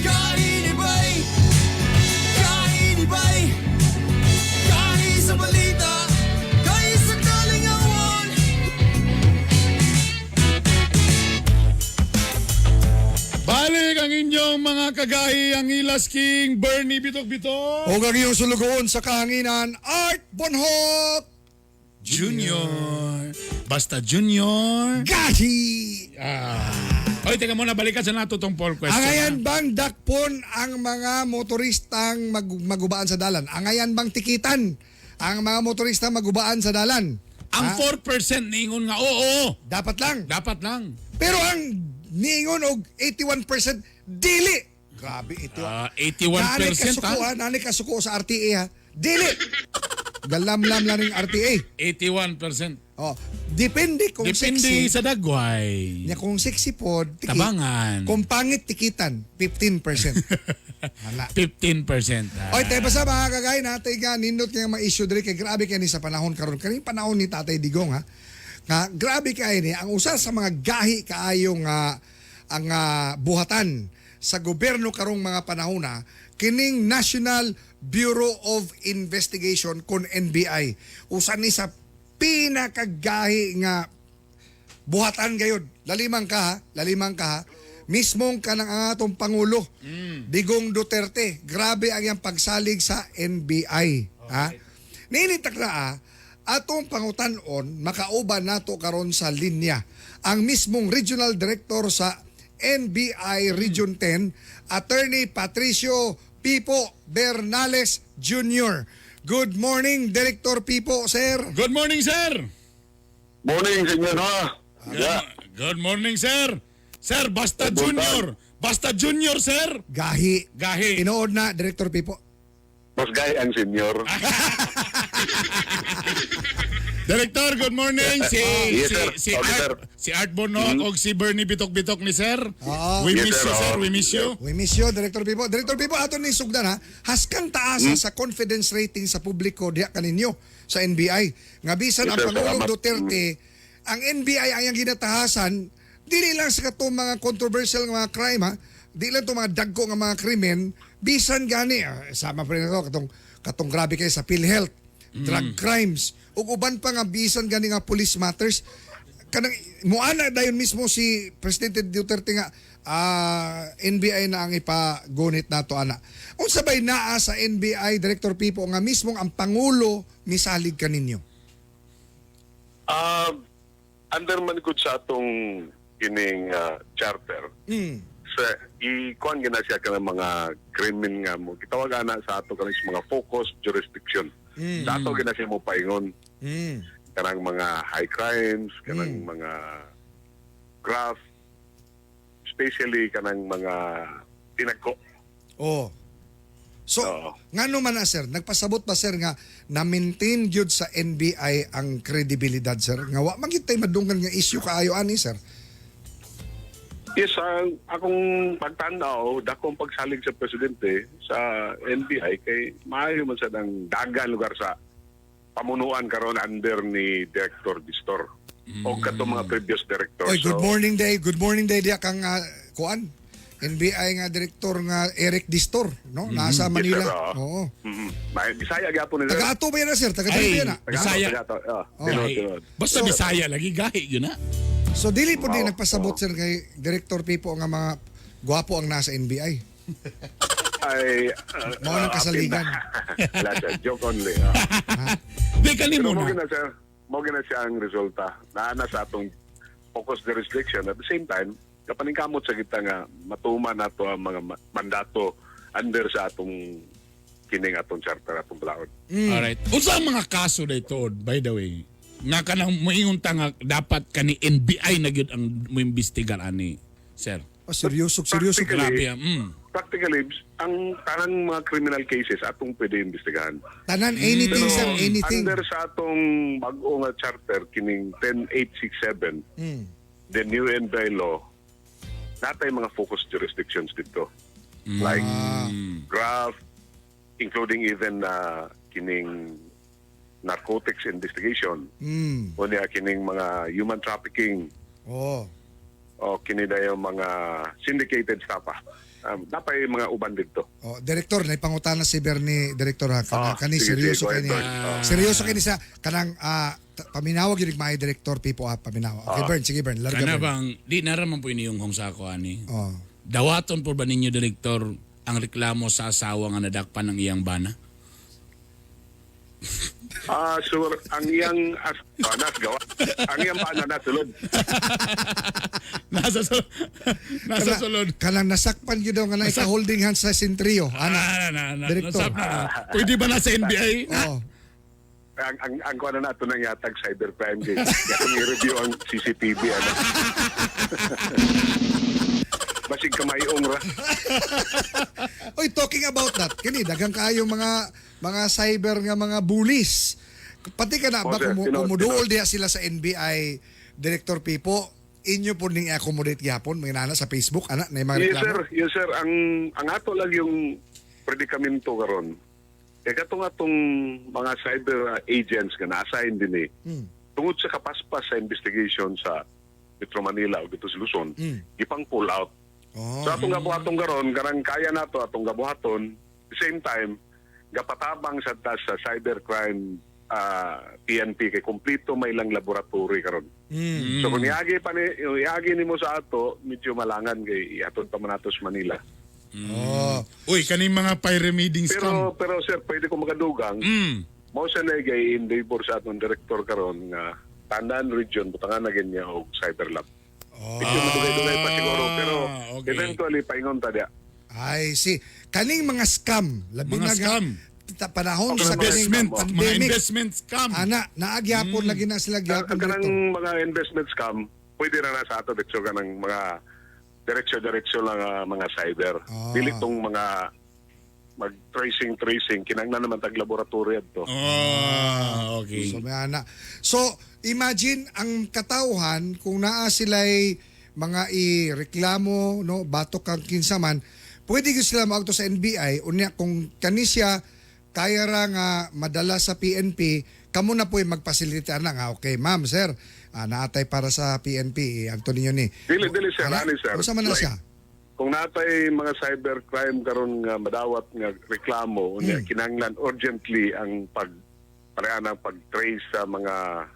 Kainibay, Kainibay, Kahi sa balita, Kahi sa kalingawan. Balik ang inyong mga kagahi, ang Ilas King, Bernie Bitok-Bitok. O kang iyong sulugoon sa kahanginan, Art Bonhot Junior. Basta Junior. Gahi. Oy, teka muna, balikan sa nato tong poll question. Angayan bang dakpon ang mga motoristang magubaan sa dalan? Angayan bang tikitan ang mga motoristang magubaan sa dalan? Ang 4% niingon nga oo. Dapat lang. Dapat lang. Pero ang niingon og 81% dili. Grabe ito. 81% Nani kasuko sa RTA ha. Dili. Galamlam lang ng RTA. 81%. Oh, depende kung Depende sexy. sa dagway. Nya kung sexy pod, Tabangan. Kung pangit tikitan, 15%. Hala. 15%. Oy, tayo pa sa mga kagay natin nga nindot nga ma-issue diri kay grabe kay ni sa panahon karon. Kani panahon ni Tatay Digong ha. Nga grabe kay ni ang usa sa mga gahi kaayo nga ang buhatan sa gobyerno karong mga panahon na kining National Bureau of Investigation kon NBI. Usa ni sa pinakagahi nga buhatan gayud. Lalimang ka ha. Mismong ka ng atong Pangulo, Digong Duterte. Grabe ang iyang pagsalig sa NBI. Ha? Ninitak na atong pangutanon, makauban nato karon sa linya. Ang mismong Regional Director sa NBI Region 10, Attorney Patricio Pipo Bernales Jr. Good morning, Director Pipo, sir. Good morning, sir. Morning, senyor ha. Good morning, sir. Sir, basta Junior. Basta Junior, sir. Gahi. Gahi. Inood na, Director Pipo. Mas gay ang senyor. Director, good morning. Yes, sir. Si Art Bonot o si Bernie Bitok-Bitok ni sir. Oo. We Yes, miss sir. you, sir. We miss you. We miss you, Director Pipo. Director Pipo, ato ni sugdan ha. Haskang taas sa confidence rating sa publiko diha kaninyo sa NBI. Nga bisan Yes, ang sir. Pangulong Salamat. Duterte, ang NBI ang iyang ginatahasan dili lang sa katong mga controversial nga mga crime ha, di lang itong mga dagko nga mga krimen, bisan gani, sama pa rin ito, katong grabe kayo sa PhilHealth, drug crimes, ug uban pa nga bisan gani nga police matters, kanang muana dayon mismo si Presidente Duterte nga NBI na ang ipagunit nato ana. Unsa bay naa sa NBI Director Pipo nga mismong ang pangulo misalig kaninyo? Under man gud sa atong kining charter. Sa ikuan gina siya kanang mga krimen nga mo gitawag ana sa ato kanang mga focus jurisdiction. Sa ato gina siya mo paingon. Kanang mga high crimes, kanang mga graft, especially kanang mga tinagko. Oh. So, ngano man na sir, nagpasabot ba sir nga na-maintain gyud sa NBI ang kredibilidad sir? Nga wa man gyud tay madunggan nga issue kaayo ani sir. Yes, akong pagtanaw, dakong pagsalig sa presidente sa NBI kay maayo man sa ng dagan lugar sa pamunuan karon under ni Director Distor. O katong mga previous directors. Oy, good morning day. Good morning day dia kang kuan. NBI nga director nga Eric Distor, no? Nasa Manila. Yes, sir, Oo. Bisaya gyapon ni sir. Taga-ato ba yan sir? Taga-Dili na? Bisaya. Tinod. Basta Bisaya lagi gahi yun na. So dili po din nagpasabot sir kay Director Pipo nga mga gwapo ang nasa NBI. Ay Mao nang kasaligan. Wala siya, joke only. Di kanimo Pero na. mo gina siya ang resulta. Naana sa atong focus jurisdiction at the same time kapaningkamot sa kita nga matuman nato ang mga mandato under sa atong kining atong charter atong balaod. Alright. Unsa ang mga kaso dito, by the way? Nga kanang moingon ta nga dapat kani NBI na gyud ang moimbestigar ani, sir. Seryoso. Grabe. Practically, ang tanang mga criminal cases atong pwede imbestigahan. Tanan anything sir, anything. Under sa atong bag-o nga charter kining 10867, the new NBI law, natay mga focus jurisdictions dito. Like graft, including even kining narcotics investigation. O niya kining mga human trafficking. O kinidayo mga syndicated stuff. Napay mga uban dito. Director, naipangutana si Bernie, Director ha. Kani seryoso kani. Seryoso kani sa kanang paminawag yun may Director Pipo paminawag. Okay, Bern, sige Bern. Kana bang, di naraman po iniyong hong sako ani. Dawaton po ba ninyo, Director, ang reklamo sa asawa nga nadakpan ng iyang bana? Sure, ang iyang gawa. Ang iyang bana nasulod. Nasa sulod. Kanang nasakpan yun daw nga na ika-holding hands sa sentrio. Director. Pwede ba nasa NBI? Ang kuha na nato nang yatag cybercrime case. Kaya i-review ang CCTV. Basig kamayong ra. Oy, talking about that, kini dagang kayo mga cyber nga mga bullies. Pati ka na ba kumuduol diya sila sa NBI Director Pipo, inyo po ning accommodate gyapon mga nana sa Facebook ana na mga reklamo. Yes sir, ang ato lang yung predikamento karon. Katong atong mga cyber agents nga na-assign din tungod sa kapaspas sa investigation sa Metro Manila o dito sa Luzon, ipang pull out. So atong gabuhaton karon, karang kaya nato atong gabuhaton, at the same time gapatabang sa cybercrime PNP kay kompleto may lang laboratory karon. So kung iagi nimo sa ato, medyo malangan kay ihatod pa man nato sa Manila. Uy, kaning mga pyramiding scam. Pero sir, pwede ko magadugang. Mao sa nagay endeavor sa atong director karon nga Tanan Region butangan na ganyan og cyber lab. Medyo madugay-dugay pa siguro pero eventually paingon ta dia. I see. Kaning mga scam, labi na scam. Panahon sa kaning pandemic. Mga investment scam. Ana, naagyapon lagi na sila gyapon dito. Kanang mga investment scam, pwede na sa ato dito kanang mga diretso lang mga cyber. Dili tong mga mag-tracing kinanglan naman tag laboratory adto. Okay. So imagine ang katawhan kung naa sila'y mga ireklamo, no, batok kang kinsaman, pwede ko sila maagto sa NBI unya kung kanisya kaya ra nga madala sa PNP kamo na po magpasilita na nga. Okay, ma'am, sir, naatay para sa PNP, Antonio ni. Dili sir, ani sir. Unsa man na siya? Kung natay mga cybercrime karon nga madawat nga reklamo, unya kinahanglan urgently ang pag-trace sa mga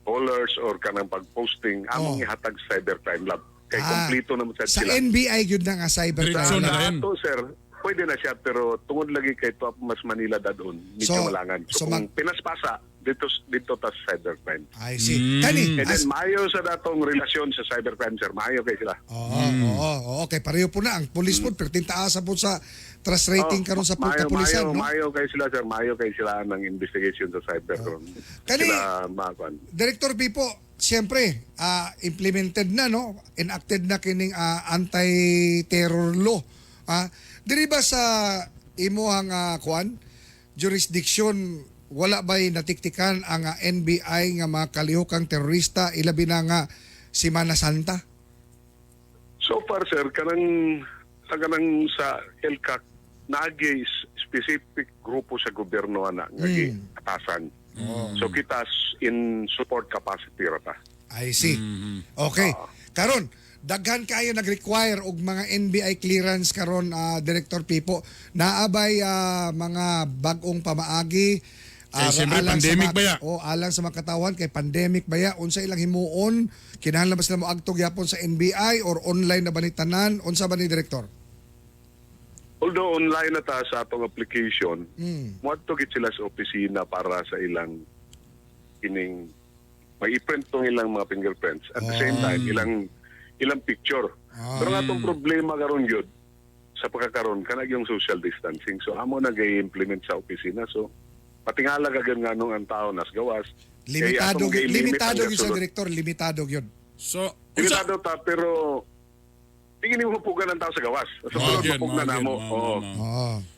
callers or kanang pag-posting among ihatag sa cybercrime lab. Kay kompleto naman Sa sila. NBI yun na nga cybercrime. Diretso na lab. rin. Ato sir, pwede na siya pero tungod lagi kay Top Mas Manila dadon, medyo So- malangan. so So, kung pinaspasa dito ta sa cybercrime. I see. Kani, And then maayo sa datong relasyon sa cybercrime sir, maayo kay sila. Oo, okay. Pareho po na. Ang police po, pertintaasa po sa trust rating karon sa kapulisan. No? Maayo kay sila sir, maayo kay sila ng investigation sa cybercrime. Kani- Sila makuan. Director Pipo, siyempre, implemented na, no? Enacted na kining anti-terror law. Diri ba sa imuhang jurisdiction, wala ba'y natiktikan ang NBI nga mga kalihokang terorista, ilabi na nga Semana Santa? So far sir, kanang sa LCAC naagi specific grupo sa gobyerno na nga atasan. So kita in support capacity rata. I see. Okay. Karon, daghan kayo nag-require og mga NBI clearance karon, Director Pipo. Naabay mga bag-ong pamaagi. Siyempre, pandemic ba ya? Alang sa mga katawan kay pandemic ba ya? Unsa ilang himuon? Kinahanglan ba sila mo agtog yapon sa NBI or online na ba ni tanan? Unsa ba ni Director? Although online na ta sa atong application, moadto gid sila sa opisina para sa ilang ining mai-print tong ilang mga fingerprints. At the same time, ilang picture. Pero nga itong problema karon yun, sa pagkakaroon, kanag yung social distancing. So, amo nag-i-implement sa opisina. So, patingala ka nga nung ang tao nas gawas. Limitado Limitado gyud sa Director, limitado gyud. So, Limitado ta, pero tingin mo pupugan ang tao sa gawas. Sa sunod, mapugna na mo.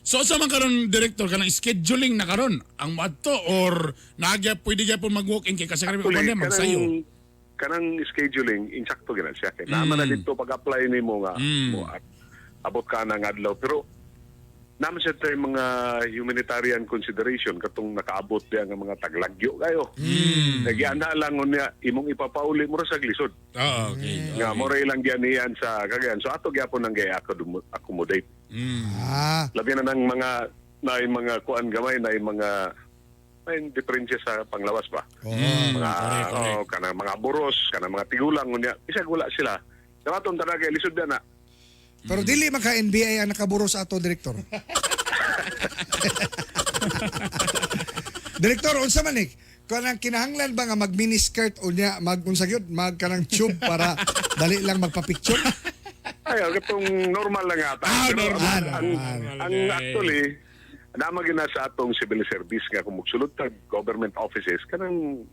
So sa man karon director kanang scheduling na karon ang madto or nagya pwede gyapon mag-walk in kay kasagaran mo Actually, ba magsayo. kanang scheduling, insakto gina siya. Kaya naman na dito pag-apply ni mo nga, mo at abot ka ng adlaw. Pero naman siya tayo mga humanitarian consideration katong nakaabot diya nga mga taglagyo kayo. Nagyana lang niya imong ipapauli mo ra sa glisod. Okay. Nga mo ra ilang gianian sa Cagayan. So ato gyapon nang gaya accommodate. Labi na ng mga kuan gamay na mga may diferensya sa panglawas ba. Mga kanang mga buros, kanang mga tigulang unya. Isag wala sila. Dawaton talaga lisod na. Pero dili man ka NBI ang nakaburo sa ato, Director. Director, unsa man ni? Kanang kinahanglan ba nga mag-miniskirt o niya unsa gyud kanang tube para dali lang magpa-picture? Ay, katong normal lang ata. Pero ang actually, naman gina sa atong civil service nga kung magsulod tag government offices, kanang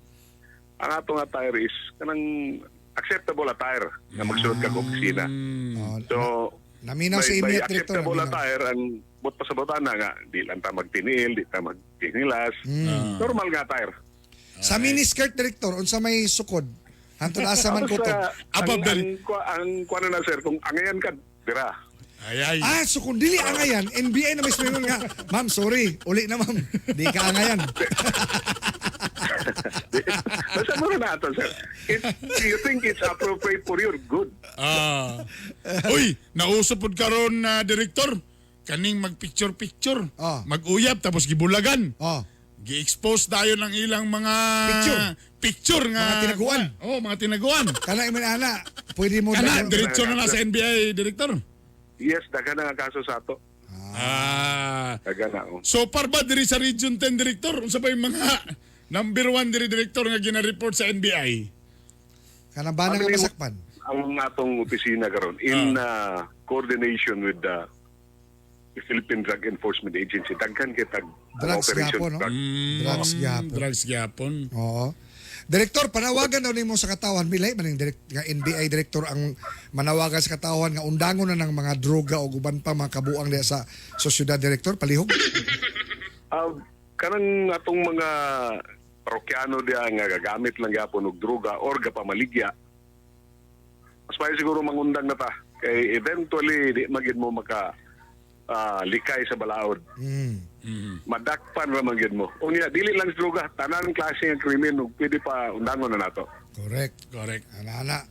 ang atong attire is kanang acceptable attire nga magsulod kag opisina. So, naminaw sa may inyo, Director. acceptable attire ang bot pa sa botana nga, di lang ta magtinil, di ta magtinilas. Normal nga attire. Sa miniskirt, Director, unsa may sukod? Hantod asa man Tapos, kutob. ang kuano na sir, kung angayan ka, dira. So kung dili angayan, NBI na mismo yun nga, ma'am, sorry, uli na ma'am, di ka angayan. Basta mo na ito, sir. Do you think it's appropriate for you? Good. Uy, nauso pod karon na director. Kaning mag-picture-picture. Mag-uyab tapos gibulagan. Gi-expose tayo ng ilang mga picture nga Mga tinaguan. mga tinaguan. Kana iman ana, pwede mo Kana diretso na sa NBI director. Yes, daga na nga kaso sa ato. Daga na. So par ba diri sa Region 10 director unsa ba yung mga number 1 diri director nga gina-report sa NBI? Kana ba nga masakpan? Ang atong opisina karon in coordination with the Philippine Drug Enforcement Agency, daghan kita Drugs gyapon, no? Drugs gyapon. Oo. Director, panawagan daw nimo sa katawan, milay maning nga NBI director ang manawagan sa katawan nga undangon na ng mga droga o guban pa mga kabuang diya sa sosyedad, Director, palihog. Kanang atong mga parokyano diya nga gagamit lang gyapon og droga or gapamaligya. Mas may siguro mangundang na ta kay eventually di magid mo likay sa balaod. Madakpan raman gyud mo. Unya dili lang droga, tanan klase ng krimen ug pwede pa undangon na nato. Correct. Correct. Ana.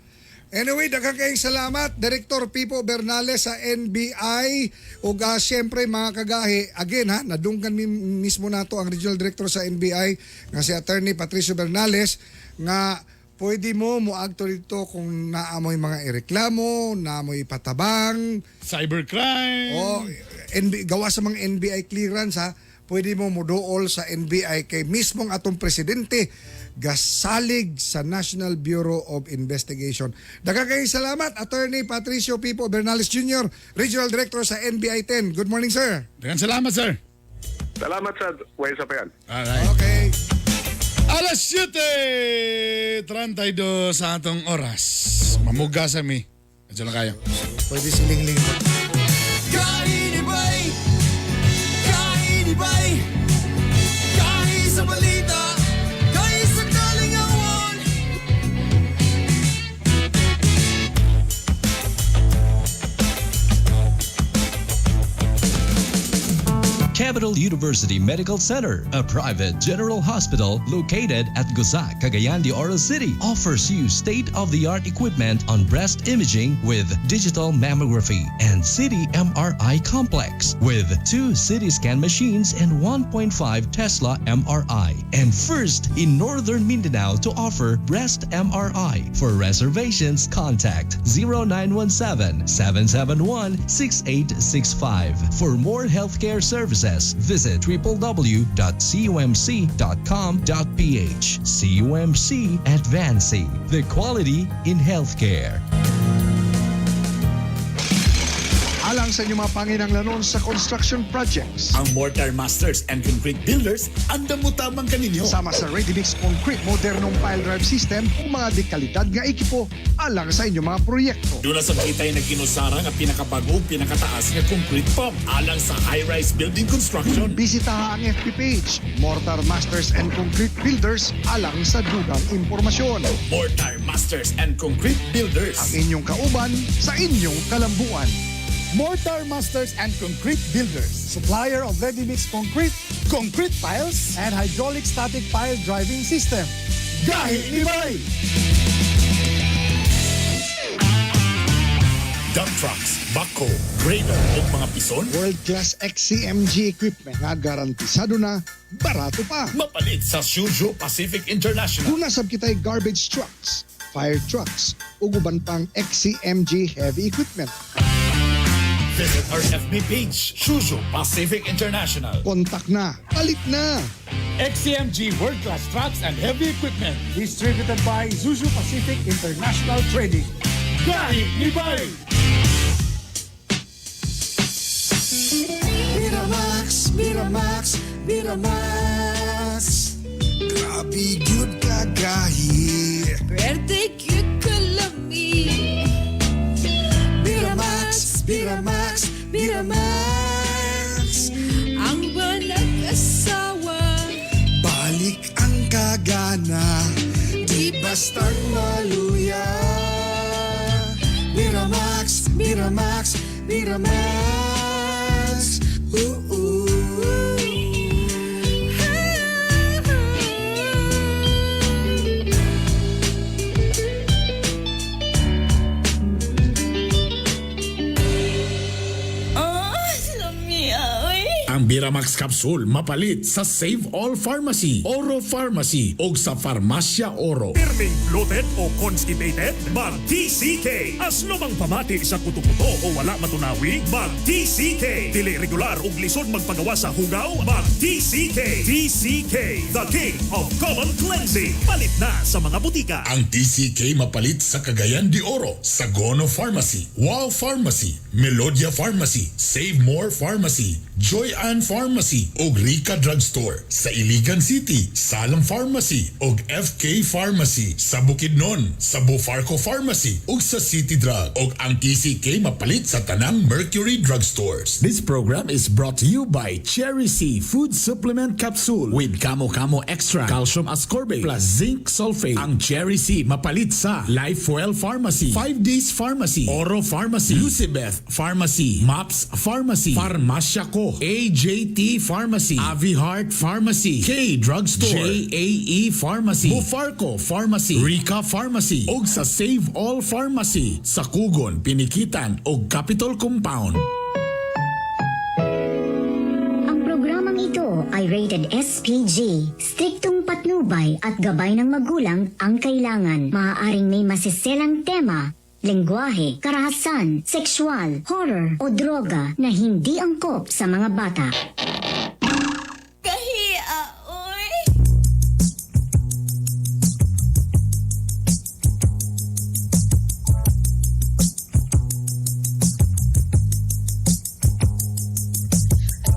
Anyway, daghang kayong salamat, Director Pipo Bernales sa NBI. Ug siyempre mga kagahi, again ha, nadunggan mismo nato ang Regional Director sa NBI nga si Attorney Patricio Bernales nga pwede mo muagto dito kung naamoy mga ireklamo, naamoy patabang, Cybercrime. o gawa sa mga NBI clearance ha, pwede mo muduol sa NBI kay mismong atong presidente gasalig sa National Bureau of Investigation. Daghang kayong salamat, Attorney Patricio Pipo Bernales Jr., Regional Director sa NBI 10. Good morning, sir. Daghang salamat, sir. Salamat sa way sa payan. Alright. Okay. Alas 7:32 sa atong oras. Mamuga sa mi. Adyo lang kayo. Pwede siling-ling. Kainibay, kainibay, kahit sa balita, kahit sa kalingawan. Capital University Medical Center, a private general hospital located at Guzac, Cagayan de Oro City, offers you state-of-the-art equipment on breast imaging with digital mammography and City MRI complex with 2 CT scan machines and 1.5 Tesla MRI, and first in Northern Mindanao to offer breast MRI. For reservations, contact 0917-771-6865. For more healthcare services, visit www.cumc.com.ph. CUMC Advancing the quality in healthcare. Alang sa inyong mga panginanglanon sa construction projects. Ang Mortar Masters and Concrete Builders, andam mo tamang kaninyo. Sama sa ready-mix concrete, modernong pile drive system o mga dekalidad nga ekipo alang sa inyong mga proyekto. Doon na sa makitay na ginusara nga pinakabago, pinakataas nga concrete pump alang sa high-rise building construction. Bisita ang FB page, Mortar Masters and Concrete Builders alang sa dugang impormasyon. Mortar Masters and Concrete Builders. Ang inyong kauban sa inyong kalambuan. Mortar Masters and Concrete Builders, supplier of ready-mix concrete, concrete piles, and hydraulic static pile driving system. Gahi ni Bay! Dump trucks, backhoe, grader o mga pison. World-class XCMG equipment nga garantisado na, barato pa. Mapalit sa Shuzhou Pacific International. Kung nasab kita'y garbage trucks, fire trucks, ug uban pang XCMG heavy equipment. Visit our FB page, Shuzhou Pacific International. Kontak na, palit na. XCMG World-Class Trucks and Heavy Equipment. Distributed by Zuzu Pacific International Trading. Gahi ni Bay! Miramax, Miramax, Miramax. Grabe good kagahi. Birthday cute kalami. Miramax, Miramax, Miramax. Ang walang asawa. Balik ang kagana, di bastang maluya. Miramax, Miramax, Miramax. Ooh. Ang Miramax Capsule mapalit sa Save All Pharmacy, Oro Pharmacy o sa Farmasya Oro. Pirming bloated o constipated? Mag-TCK. Asno mang pamati sa kuto-kuto o wala matunawi? Mag-TCK. Dili regular ug lisod magpagawa sa hugaw? Mag-TCK. TCK, the king of common cleansing. Palit na sa mga butika. Ang TCK mapalit sa Cagayan de Oro, Sagono Pharmacy, Wow Pharmacy, Melodia Pharmacy, Save More Pharmacy, Joy-An Pharmacy ug Rica Drugstore. Sa Iligan City, Salam Pharmacy ug FK Pharmacy. Sa Bukidnon, sa Bufarco Pharmacy ug sa City Drug. Ug ang TCK mapalit sa tanang Mercury Drugstores. This program is brought to you by Cherry C Food Supplement Capsule with Kamo Kamo Extra, Calcium Ascorbate plus Zinc Sulfate. Ang Cherry C mapalit sa Lifewell Pharmacy, 5 Days Pharmacy, Oro Pharmacy, Lucibeth Pharmacy, MAPS Pharmacy, Farmasya Ko, AJT Pharmacy, Avi Heart Pharmacy, K Drugstore, JAE Pharmacy, Bufarco Pharmacy, Rica Pharmacy, ug sa Save All Pharmacy, sa Kugon, Pinikitan ug Capitol Compound. Ang programang ito ay rated SPG. Striktong patnubay at gabay ng magulang ang kailangan. Maaaring may masiselang tema, lengguwahe, karahasan, sexual, horror o droga na hindi angkop sa mga bata. Kahiya, oy!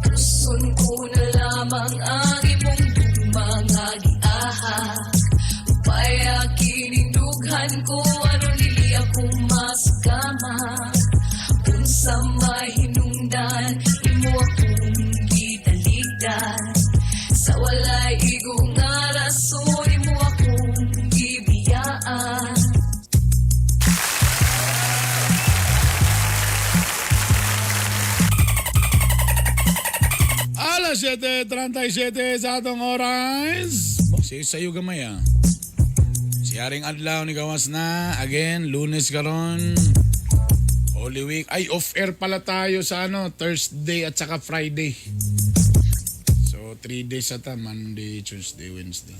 Gusto ko na lamang ang imong mga giahak. Upaya kinindughan ko ano nili akong masgama. Unsa mahinungdan imo akong gitaligdan. Sa walay igong nga rason imo akong gibiyaan. Alas 7:37 sa atong oras. Si sayo gamay Si Aring Adlaw ni gawas na. Again, Lunes karon. Holy Week. Ay, off-air pala tayo sa Thursday at saka Friday. So, 3 days ata. Monday, Tuesday, Wednesday.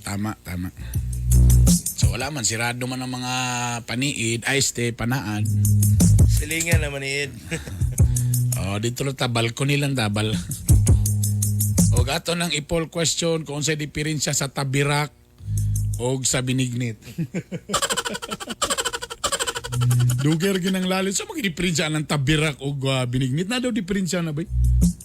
Tama. So, wala man. Sirado man ang mga paniid. Ay, panaad. Silingan naman iid. Dito lang balcony lang tabal. O gato ng ipol question kung sa diferensya sa tabirak o sa binignit. Duger ginang lalit. So mag-diferensya ng tabirak o binignit. Na daw diferensya na ba?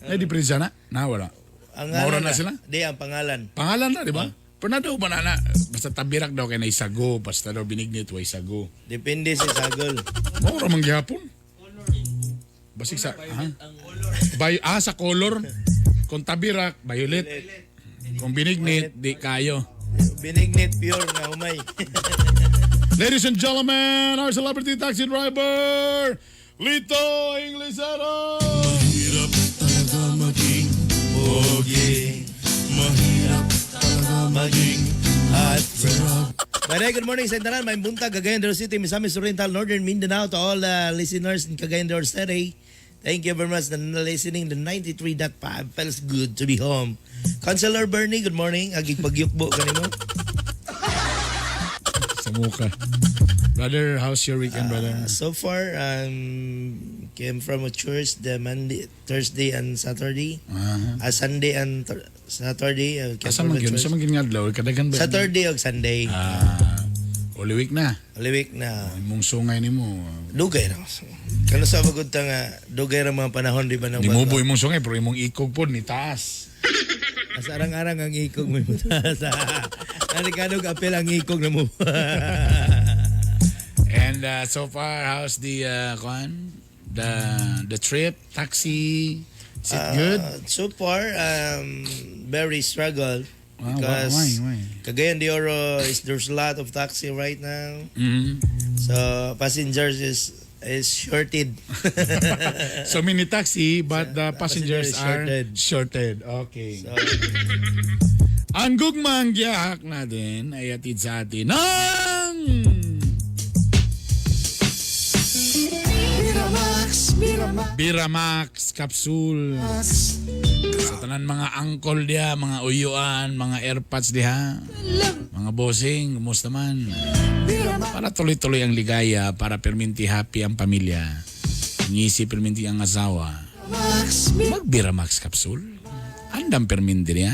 May diferensya na? Na wala. Maura na sila? Di, ang pangalan. Pangalan na, di ba? Pero na daw ba na? Basta tabirak daw kaya na isago. Basta daw binignit wa isago. Depende sa sagol. Maura mangyapon. Basig sa sa color. Kung tabirak, violet. Kung binignit, di kayo. Binignit pure na humay. Ladies and gentlemen, our celebrity taxi driver, Lito Inglesero. Mahirap talaga maging pogi. Mahirap talaga maging hot rod. Bye, good morning sa Intanan. May buntag, Cagayan de Oro City, Misamis Oriental, Northern Mindanao, to all listeners in Cagayan de Oro City. Thank you very much for listening to 93.5. Feels good to be home. Councilor Bernie, good morning. Agig pagyukbo kanimo. Sa mukha. Brother, how's your weekend, brother? So far, came from a church the Monday, Thursday and Saturday. Sunday and Saturday. Asa man gyud? Sa man gyud nga adlaw? Kadagan ba? Saturday o Sunday. Holy Week na. Holy Week na. Imong sungay nimo. Dugay na. Kano sa bagod ta nga dugay ra mga panahon di ba nang Di mo boy imong sungay pero imong ikog pod ni taas. As arang-arang ang ikog mo taas. Ani kadog apel ang ikog na mo. And so far, how's the the trip, taxi? Is it good? So far, very struggle. Because why? Cagayan de Oro there's a lot of taxi right now. Mm-hmm. So passengers is shorted. So many taxi but the passengers are shorted. Okay. So, ang gugmang giyak natin ay atid sa atin ng Biramax Capsule. Sa tanan mga angkol diha, mga uyuan, mga airpods diha, mga bossing, kumusta man? Para tuloy-tuloy ang ligaya, para perminti happy ang pamilya. Ngisi perminti ang asawa. Mag Biramax Capsule. Andam perminti niya.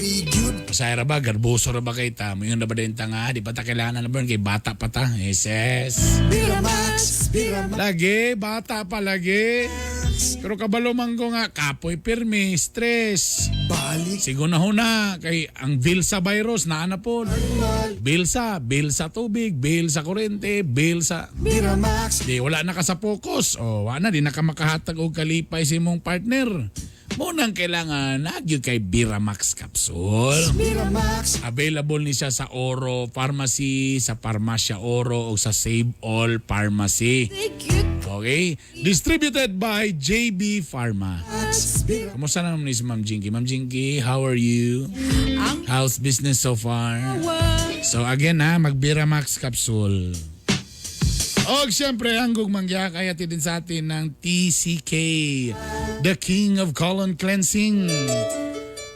be good. Masaya ra ba? Garboso ra ba kay ta? Mo yung nabadenta nga. Di pa ta kailangan na ba? Kay bata pa ta. Yes. Miramax, Miramax. Lagi, bata pa lagi. Pero kabalo man ko nga, kapoy pirmi, stress. Balik. Sigo na ho na, kay ang bill sa virus, naana po. Bill sa tubig, bill sa kurente, bill sa... Miramax. Di, wala na ka sa focus. O, wala, di na ka makahatag o kalipay sa imong partner. Munang kailangan, nagyo kay Miramax Capsule. Miramax. Available ni siya sa Oro Pharmacy, sa Parmasya Oro o sa Save All Pharmacy. Okay? Distributed by JB Pharma. Kumusta na naman ni si Ma'am Jinky? Ma'am Jinky, how are you? How's business so far? So again ha, mag-Miramax Capsule. O siyempre, hanggog mangyakay at din sa atin ng TCK, the King of Colon Cleansing.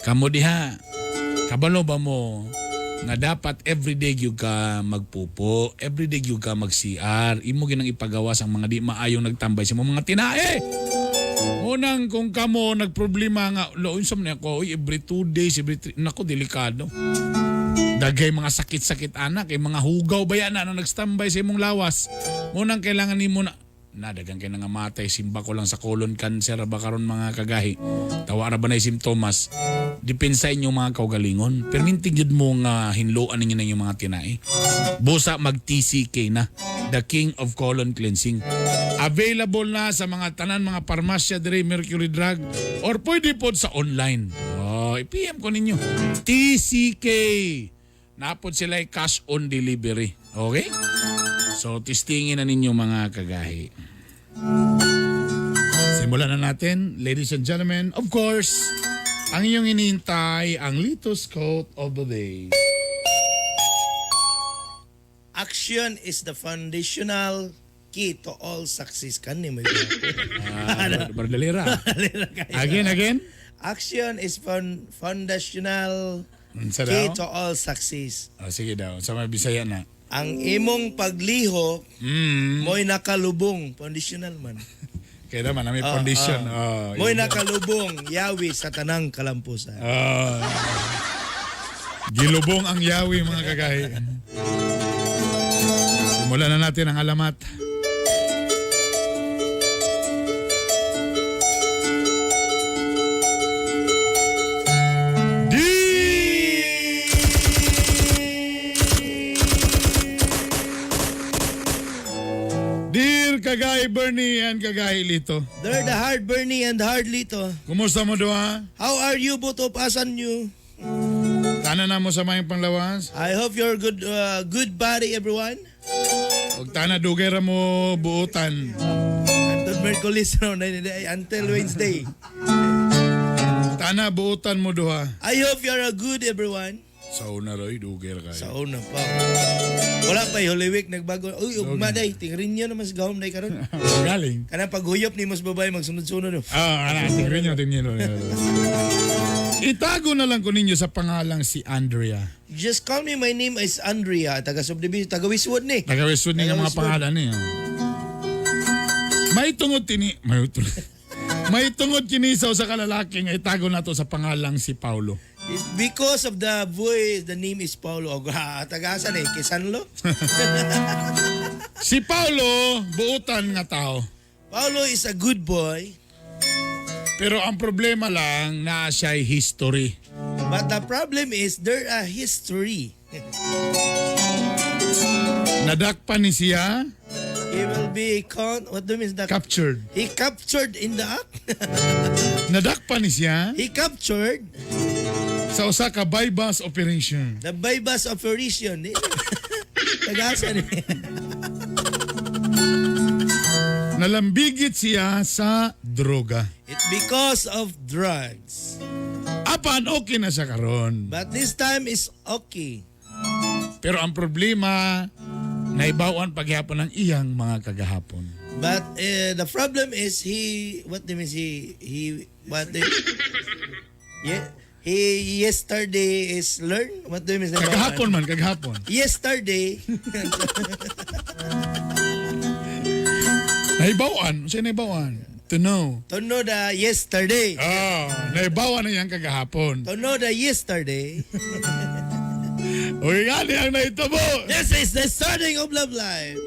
Kamu diha, kabalo ba mo nga dapat everyday gyud ka magpupo, everyday gyud ka mag-CR, imo ginang ipagawas ang mga di maayong nagtambay sa mga tinae. Unang kung kamo nagproblema nga, loon sa mga ako, every 2 days, every 3, nako, delikado. Dagay mga sakit-sakit anak, mga hugaw ba yan na nagstambay sa imong lawas. Munang kailangan nimo na dagang kay nga matay, simba ko lang sa colon cancer ba karon mga kagahi. Tawa ra ba na simptomas? Depensa inyong mga kaugalingon. Permintig jud mo nga hinloan ninyo na yung mga tinai. Busa mag TCK na, the King of Colon Cleansing. Available na sa mga tanan mga parmasya dire Mercury Drug or pwede pod sa online. Oh, i-PM ko ninyo. TCK. Napod sila cash on delivery. Okay? So, testingin na ninyo mga kagahi. Simulan na natin, ladies and gentlemen. Of course, ang inyong inintay, ang latest quote of the day. Action is the foundational key to all success. Kani mo Bardalera. Again? Action is foundational Sa key daw? to all success. Sige daw, sa mga Bisaya na. Ang imong pagliho, mo'y nakalubong. Foundational man. Kaya naman, may foundation. Mo'y nakalubong, yawi sa tanang kalampusan. Gilubong ang yawi mga kagahi. Simulan na natin ang alamat. Dear Kagahi Bernie and Kagahi Lito. They're the hard Bernie and hard Lito. Kumusta mo doha? How are you, both of us and you? Tana na mo sa mayang panglawas? I hope you're good body, everyone. Huwag tana dugay ra mo buutan. Until Merkulis, until Wednesday. Tana buutan mo doha. I hope you're good, everyone. Sa una roy, dugay ra kayo. Sa una pa. Wala pa, Holy Week, nagbago. Uy, ugma day, tingrin nyo naman sa gawam day karon. Galing. Kanang paghuyop ni mas babae, magsunod-sunod. Tingnan nyo. Itago na lang ko ninyo sa pangalang si Andrea. Just call me, my name is Andrea. Taga-subdivision, taga-Wiswood ni. Taga-Wiswood ni nga mga pangalan niya. May tungod kini sa kalalaking ay itago na to sa pangalang si Paulo. It's because of the voice, the name is Paulo. Tagasan Kisanlo? Si Paulo, buutan nga tao. Paulo is a good boy. Pero ang problema lang na siya'y history. But the problem is, there a history. Nadakpan ni siya. He will be what do you mean that? Captured. He captured in the act. Nadakpan ni siya. He captured. Sa usa ka bypass operation. The bypass operation. Tagasan Nalambigit siya sa droga. It's because of drugs. Apan okay na siya karon. But this time is okay. Pero ang problema, naibawan paghapon ng iyang mga kagahapon. But the problem is he yesterday is learn. What do you mean? Kagahapon. Yesterday. Naibawan? Siya naibawan? To know. Tunod yesterday. Oh, naibawa na yan kagahapon. Tunod yesterday. Okay nga niyang naitabo. This is the starting of Love Life.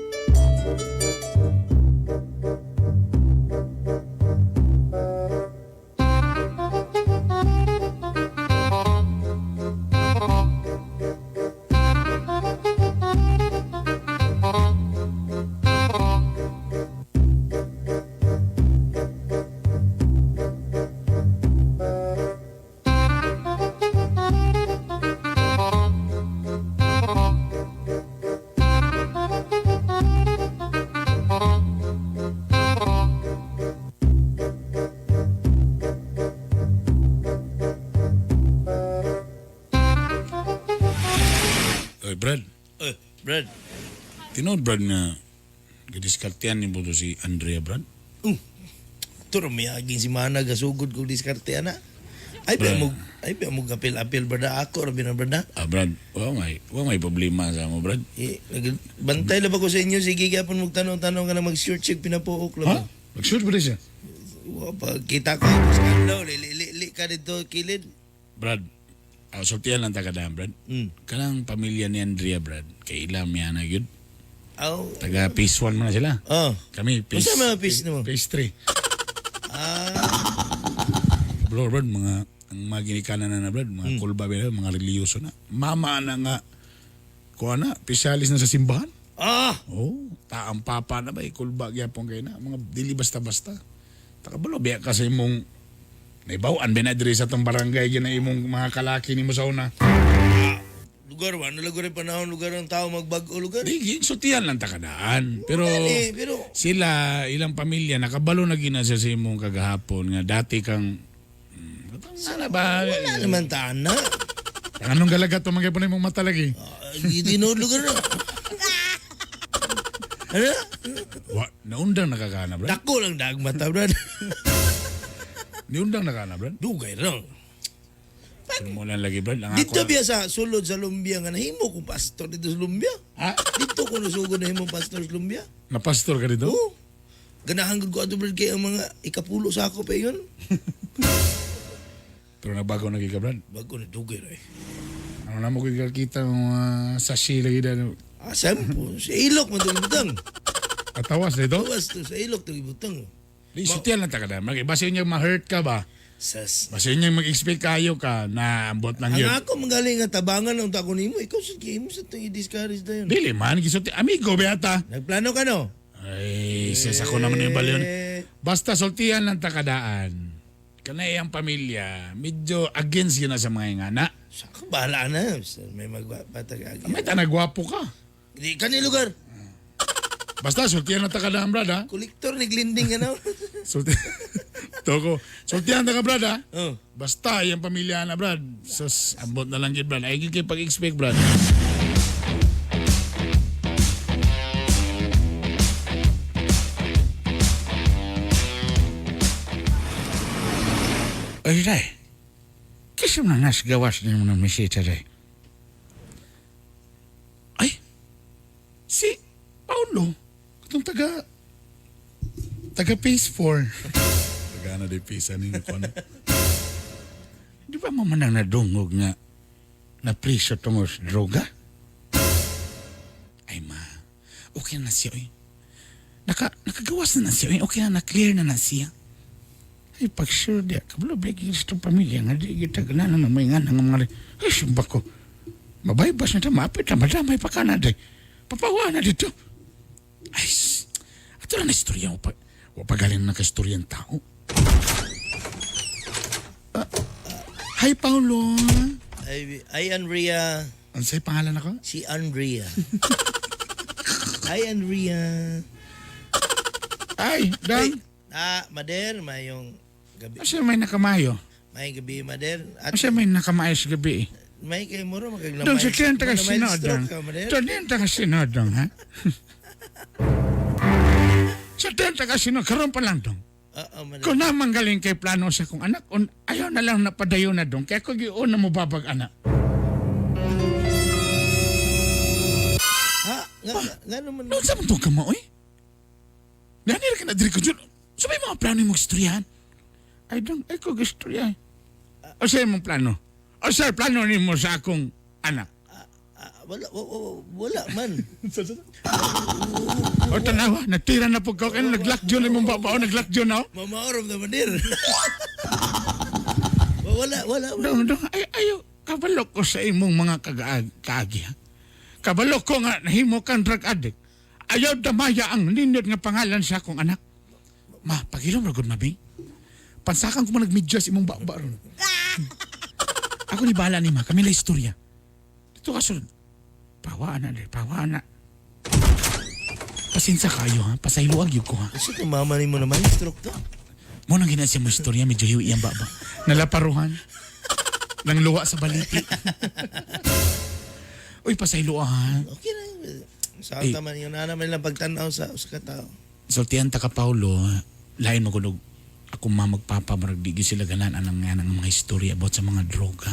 Brad, Brad. tinood Brad nga gadiskartean ni mo to si Andrea, Brad? Turo miyaging si Mana gasugod ko diskarte ana. Ay pa mo apil brad ako rabi na brad. Brad, wa may problema sa mo, Brad. Bantay lang ba ko sa inyo sige gyapon mo tanong ka na mag-short check pinapuok lang. Mag-short ba siya? Wa pa kita ko skandalo li ka dito kilid. Brad, sultihan lang tagadaan, Brad. Kanang pamilya ni Andrea, Brad, kay ilam niya na yun. Taga Phase 1 mo na sila. Kami, Phase... Masa mga Phase mo? Phase 3. Bro, Brad, ang mga ginikanan na, Brad, mga kulba, Brad, mga reliyoso na. Mama na nga, kuha na, pisyalis na sa simbahan. Taang papa na ba, kulba, gyapon kayo na. Mga dili basta-basta. Takabalo, biya kasi mong naibawaan binadiri sa itong barangay na imong mga kalaki ni mo sa una. Lugar ba? Nalago rin panahon lugar ng tao magbago lugar? Di, sutihan lang takadaan. Pero sila, ilang pamilya, nakabalo na ginasa sa imong kagahapon nga dati kang... Sana ba? Wala naman tana. Anong galagat o magay po na imong mata lagi? Hindi na lugar na. Ano? Naundang nakakana, Brad? Dako lang dagmata, Brad. Niundang nakana, Brad? Dugay lang. Sumulan lagi, Brad. Dito biya sa sulod sa Lumbia nga nahimo kong pastor dito sa Lumbia. Dito ko nasugod nahimo pastor sa Lumbia. Na pastor ka dito? Oo. Ganahan ko ato, Brad, kaya ang mga ikapulo sa ako pa yun. Pero nabago na ka, Brad? Bago na dugay na eh. Ano na mo kikita ng sashi lagi na? Sampo. Sa ilok man ito ibutang. Atawas dito? Tawas to. Sa ilok ito ibutang. Di, sutihan lang takadaan. Basta yun yung ma-hurt ka ba? Basta yun yung mag-expect kayo ka na ambot lang yun. Ang ako magaling nga tabangan ng tako nimo, ikaw sa game mo sa itong i-discourage na yun. Dili man, gisuti. Amigo, beata. Nagplano ka no? Ay, sis ako naman yung balion. Basta sultihan lang takadaan. Kanay ang pamilya, medyo against yun na sa mga ingana. Saka bahala na. May magpatag. May tanagwapo ka. Hindi ka ni lugar. Basta sultihan lang takadaan, Brad, ha? Kolektor, naglinding ka na. Sultihan ka, Brad, ha? Basta, yung pamilya na, Brad. Sus, ambot na lang yun, Brad. Ay, kayo pag-expect, Brad. Ay, Ray. Kasi mo na nasgawas niyo ng mesita, Ray. Ay, si Paulo. Itong taga Phase 4. Taga na di Phase, ano yung kung ano. Di ba mo man ang nadungog nga na preso tungos droga? Ay ma, okay na siya eh. Nakagawas na siya eh. Okay na clear na siya. Ay pag sure diya, kabalo bigyan sa itong pamilya nga di kita gananan na may nga nga mga ay sumba ko. Mabaybas na ito, mapit na madamay pa ka na di. Papawa na dito. Ay, ato na istorya mo pa. Wapagaling na ka-istorya ang tao. Hi, Paulo. Ay, Andrea. Ano sa'yo pangalan ako? Si Andrea. Hi, Andrea. Ay, Dan. Mader, mayong gabi. Asa may nakamayo? May gabi, Mader. Asa may nakamayo sa gabi? May kayo muro, magkaglamay. Doon sa tiyenta ka sinodong. Tiyenta ka sinodong, ha? Sa tiyenta ka sinodong, karoon pa lang dong. Kung naman galing kay plano sa kong anak, ayaw na lang napadayo na dong, kaya kung yun na mo babag anak. Nga naman. Doon sa mong ka mo, eh? Nanira ka na diri ko dyan. So may mga plano yung mag-istoryahan? Ay, ko istorya. O sir, mong plano? O sir, plano ni mo sa akong anak? Wala man. O tanawa, natira na po ka. Kaya nag-lockjaw na mong babao, nag-lockjaw na. Mamaurom na manir. Wala. Ayo, kabalo ko sa imong mga kaagi. Ha? Kabalo ko nga, nahimo kang drug addict. Ayaw damaya ang nindot nga pangalan sa akong anak. Ma, pagilom ragod mabing. Pansakan ko man nagmidya sa imong baba ron. Ako ni bala ni ma, kami na istorya. Dito ka sunod. Pawaan na. Pasinsa kayo ha, pasayluag yun ko ha. Kasi kung mama ni mo naman, stroke to. Mo nang ginasya mo istorya, medyo hiwi ang baba. Nalaparuhan. Nang luwa sa baliti. Uy, pasayluahan. Okay na. Sa taman yun na naman lang pagtanaw sa katao. Sultihan ta ka Paulo, lain mo kunog ako magpapa maragdigi sila ganan anang nga ng mga istorya about sa mga droga.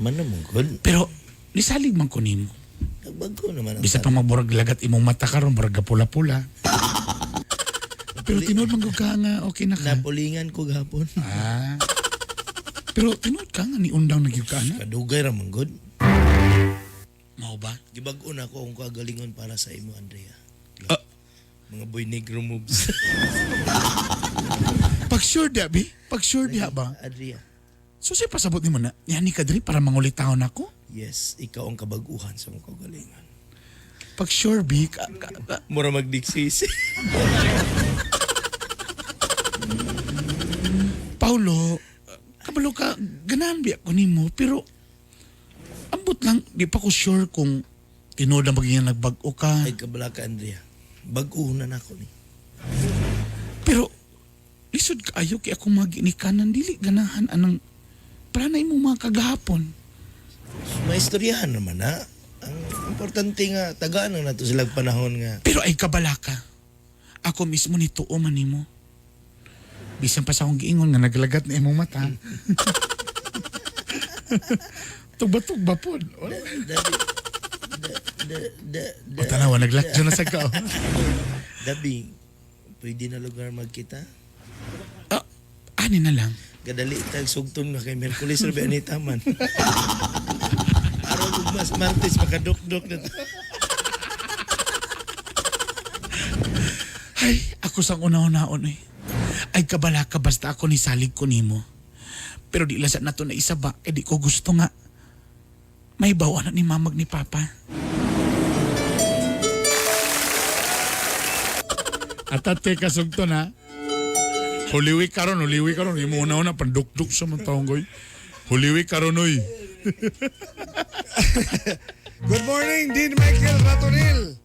Man naman good. Pero nisalig man ko nimo. Nagbago naman. Bisa pa magburag lagat imong mata karon murag pula-pula. Pero tinuod man ka nga okay na ka. Napulingan ko gapon. Pero tinuod ka nga ni undang nagyug ka na. Kadugay ra man good. Mao ba? Gibag-o na ko ang kagalingon para sa imo, Andrea. Mga boy negro moves. Pag-sure dia, bi? Pag-sure dia ba? Andrea. So siya pasabot ni mo na, yan ni Kadri para mangulitaon ako? Yes, ikaw ang kabaguhan sa mga kagalingon. Pag-sure, bi? Mura magdiksisi. Paulo, kabalo ka, ganahan bi ako ni mo, pero ambot lang, di pa ko sure kung tinood na magiging nagbago ka. Ay kabala ka, Andrea. Baguhan na ako ni. Pero, lisod ka ayo kay akong maginikanan, dili ganahan anang planay mo mga kagahapon. May istoryahan naman na. Ang importante nga, tagaan na nato silang panahon nga. Pero ay kabala ka. Ako mismo ni tuo man nimo. Bisan pa sa akong giingon nga naglagat na imong mata. Tugba-tugba po. O tanawa, naglakjo na sa kao. Dabi, pwede na lugar magkita? Ani na lang. Gadali tag sugtong na kay Merkulis rabi ani taman. Araw ug mas Martes makadok-dok na. Ay, ako sang una-unaon eh. Ay kabala ka basta ako ni salig ko nimo. Pero di lasat na to na isa ba, eh di ko gusto nga. May bawa na ni mamag ni Papa. Atate kasugto na. Huliwi karon. Imo una pandukduk sa mga taong goy. Huliwi karon oy. Good morning, Dean Michael Ratonil.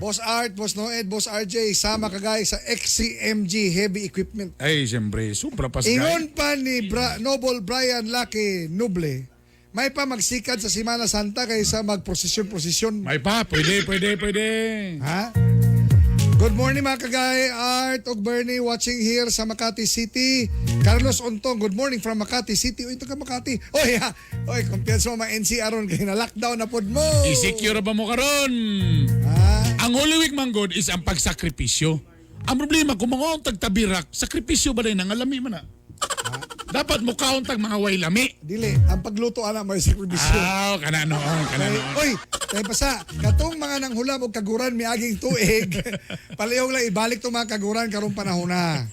Boss Art, Boss Noed, Boss RJ, sama kagay sa XCMG Heavy Equipment. Ay, siyempre, sobra pa Ingon pa ni Noble Brian Lucky Nuble, may pa magsikad sa Semana Santa kaysa magprosesyon-prosesyon. May pa, pwede. Ha? Good morning mga kagay, Art og Bernie watching here sa Makati City. Carlos Ontong, good morning from Makati City. Ito ka Makati. Oy, kumpiyansa mo mga NCR ron kaya na lockdown na pod mo. I-secure ba mo karon? Ang Holy Week man God is ang pagsakripisyo. Ang problema kung mga tagtabirak, sakripisyo ba rin ang alami man na? Dapat mo kauntag mga way lami. Dili, ang pagluto ana may sakripisyo. Kana noon. Oy, tayo pa sa katong mga nanghulam og kaguran miaging tuig. Palihog lang ibalik tong mga kaguran karong panahon na.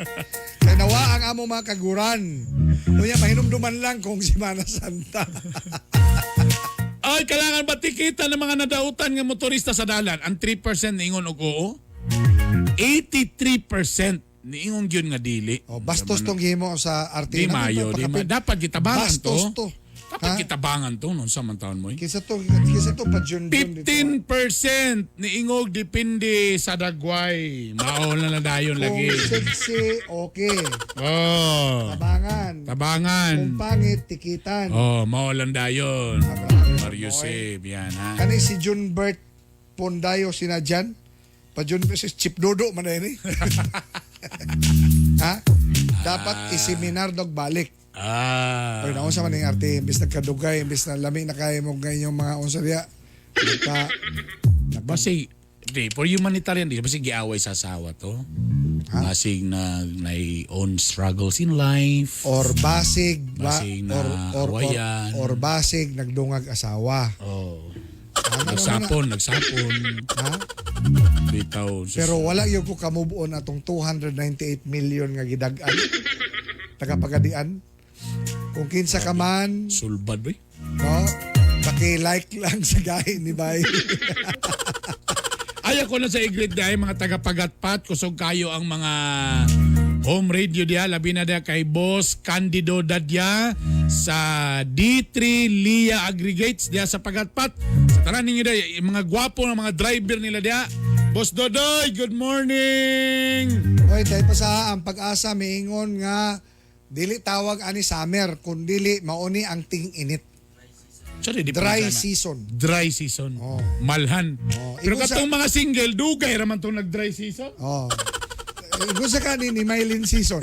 Kay nawa ang amo mga kaguran. Kunya mahinumduman lang kung Semana Santa. Ay, kailangan ba tikita ng mga nadautan ng motorista sa dalan? Ang 3% niingon og oo. 83% niingon gyud nga dili. Bastos tong gihimo sa arte. Di mayo. Dapat gitabangan to. Bastos to. Dapat kitabangan to nung samantaon mo. Kisa to pa June 15% niingog depende sa dagway. Maol na dayon lagi. Kung sexy, okay. Tabangan. Kung pangit, tikitan. Maolan dayon. Mario Save, yan ha. Kani si Junbert Pondayo sinadyan. Pa Junbert si Chip Dodo man na yun eh. Ha? Dapat iseminar dog balik. Pero naunsa man yung arte, imbis nagkadugay, imbis na lami na kaya mo ngayong mga unsarya. Basi, Di, for humanitarian, di kasi giaway sa asawa to. Basig na own struggles in life. Or basig, Basig na awayan. or basig nagdungag asawa. Oh. Ano Nagsapon. Ha? Bitaw. Pero wala yung ko ka-move on atong 298 million nga gidag-an. Tagapagadian. Kung kinsa ka man, Sulbad ba? no? Paki-like lang sa gahi ni Bay. Ay ako na sa igrid dahil mga tagapagatpat, kusog kayo ang mga home radio diya, labi na diya kay Boss Candido Dadya sa D3 Lia Aggregates diya sa Pagatpat. Sa tanan ninyo diya, yung mga gwapo ng mga driver nila diya. Boss Dodoy, good morning! Oy, dahil pa sa ang pag-asa miingon nga dili tawag ani summer, kun dili mauni ang ting-init. Sorry, di Dry pa na. season. Dry season. Oh. Malhan. Oh. Pero Ibu sa- katong mga single, dugay raman itong nag-dry season. Oh. Gusto ka ni Maylin season.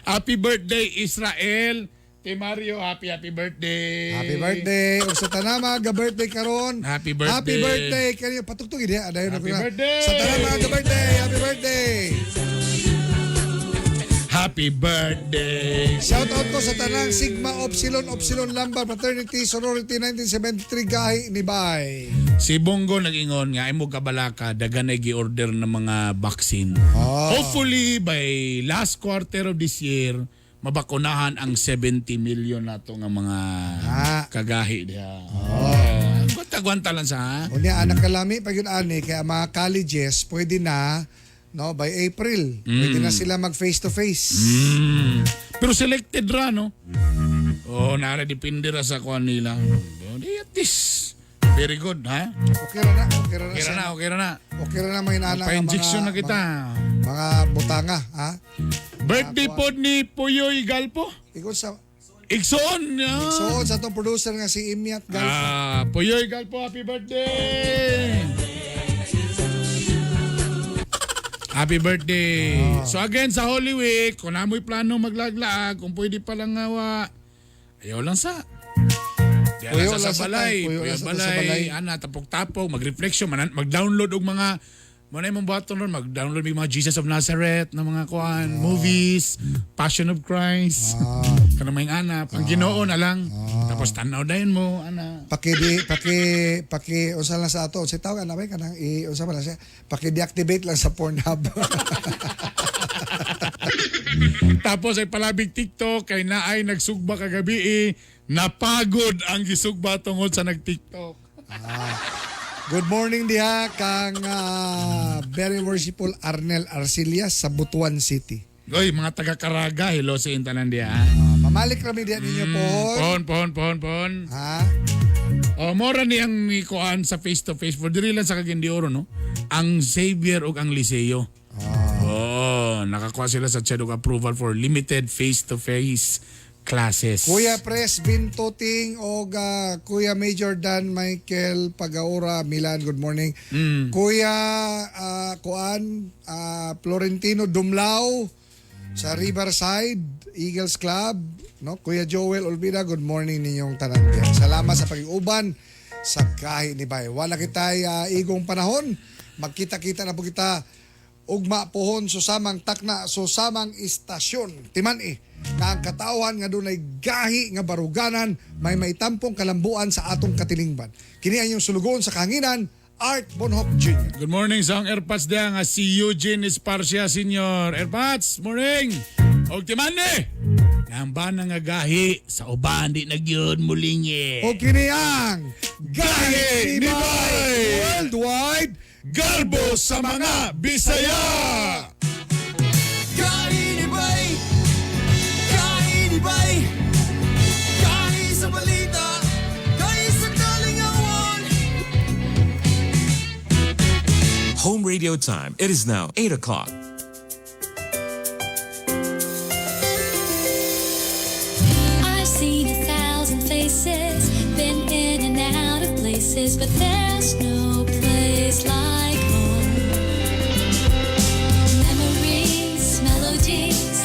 Happy birthday, Israel. Kay Mario, happy birthday. Happy birthday. Ug sa tanama ga-birthday karon. Happy birthday. Happy birthday kanyo patugtog idi adayon Happy na. birthday. Sa tanama ga-birthday. Happy birthday. Happy birthday. Shout out ko sa tanang Sigma Upsilon Lambda Fraternity Sorority 1973 gahi ni Bay. Si Bongo nag-ingon nga imo kabalaka dagan ay gi-order ng mga vaccine. Hopefully by last quarter of this year mabakunahan ang 70 million nato nga mga kagahi diha. Gwanta lang sa. Unya anak kalami pag yun ani kaya mga colleges pwede na no by April. Pwede na sila mag face to face. Pero selected ra no. Oh, nara depende ra sa kuan nila. At least very good, ha? Okay ra na. Okay ra na. Okay ra na may nana Pa-injection na kita. Mga butanga, ha? Birthday pod ni Puyoy Galpo. Ikaw sa Igsoon. Igsoon sa tong producer nga si Imiat Galpo. Puyoy Galpo, happy birthday. Happy birthday. So again, sa Holy Week, kung namoy plano maglaglaag, kung pwede palang ngawa, ayaw lang sa. Diyan Puyo lang sa lang sa balay. puyo Puyo lang sa balay. balay. Ana, tapok-tapok, mag-reflection, mag-download og mga muna yung bato nun, mag-download yung mga Jesus of Nazareth na mga kuan, movies, Passion of Christ. Kanang may anak, ang Ginoo na lang. Tapos tanaw dayon mo, ana. Paki usa lang sa ato. Si tawag na ba kanang usa pa lang siya. Paki-deactivate lang sa Pornhub. Tapos ay palabig TikTok kay naay nagsugba kagabi napagod ang gisugba tungod sa nag-TikTok. Good morning diha kang very worshipful Arnel Arcelias sa Butuan City. Oy, mga taga-Caraga, hello sa intanan diha. Mamalik rami diha ninyo Pon. Ha? Mora ni ang ikuan sa face to face for diri lang sa Cagayan no. Ang Xavier ug ang Liceo. Nakakuha sila sa CHED approval for limited face to face classes. Kuya Pres Bintoting o Kuya Major Dan Michael Pagaura Milan, good morning. Kuya Florentino Dumlao sa Riverside Eagles Club, no? Kuya Joel Olvida, good morning ninyong tanan. Salamat sa pag-iuban sa gahi ni Bay. Wala kitay igong panahon, magkita-kita na po kita ugma pohon susamang takna susamang istasyon timan na ang katawan nga dunay gahi nga baruganan may tampong kalambuan sa atong katilingban. Kini ang yung sulugon sa kahanginan, Art Bonhoff Jr. Good morning sa Airpods dia nga si Eugene Esparcia Senior. Airpods, morning. Og timane. Ang bana nga gahi sa uban di nagyud mulingi. O kini ang gahi ni Bay Worldwide Garbo sa mga Bisaya. Gahi ni Bay, gahi ni Bay, gahi sa balita, gahi sa kalingawan. Home radio time. It is now 8 o'clock. I've seen 1,000 faces, been in and out of places, but there's no place like home. Memories, melodies,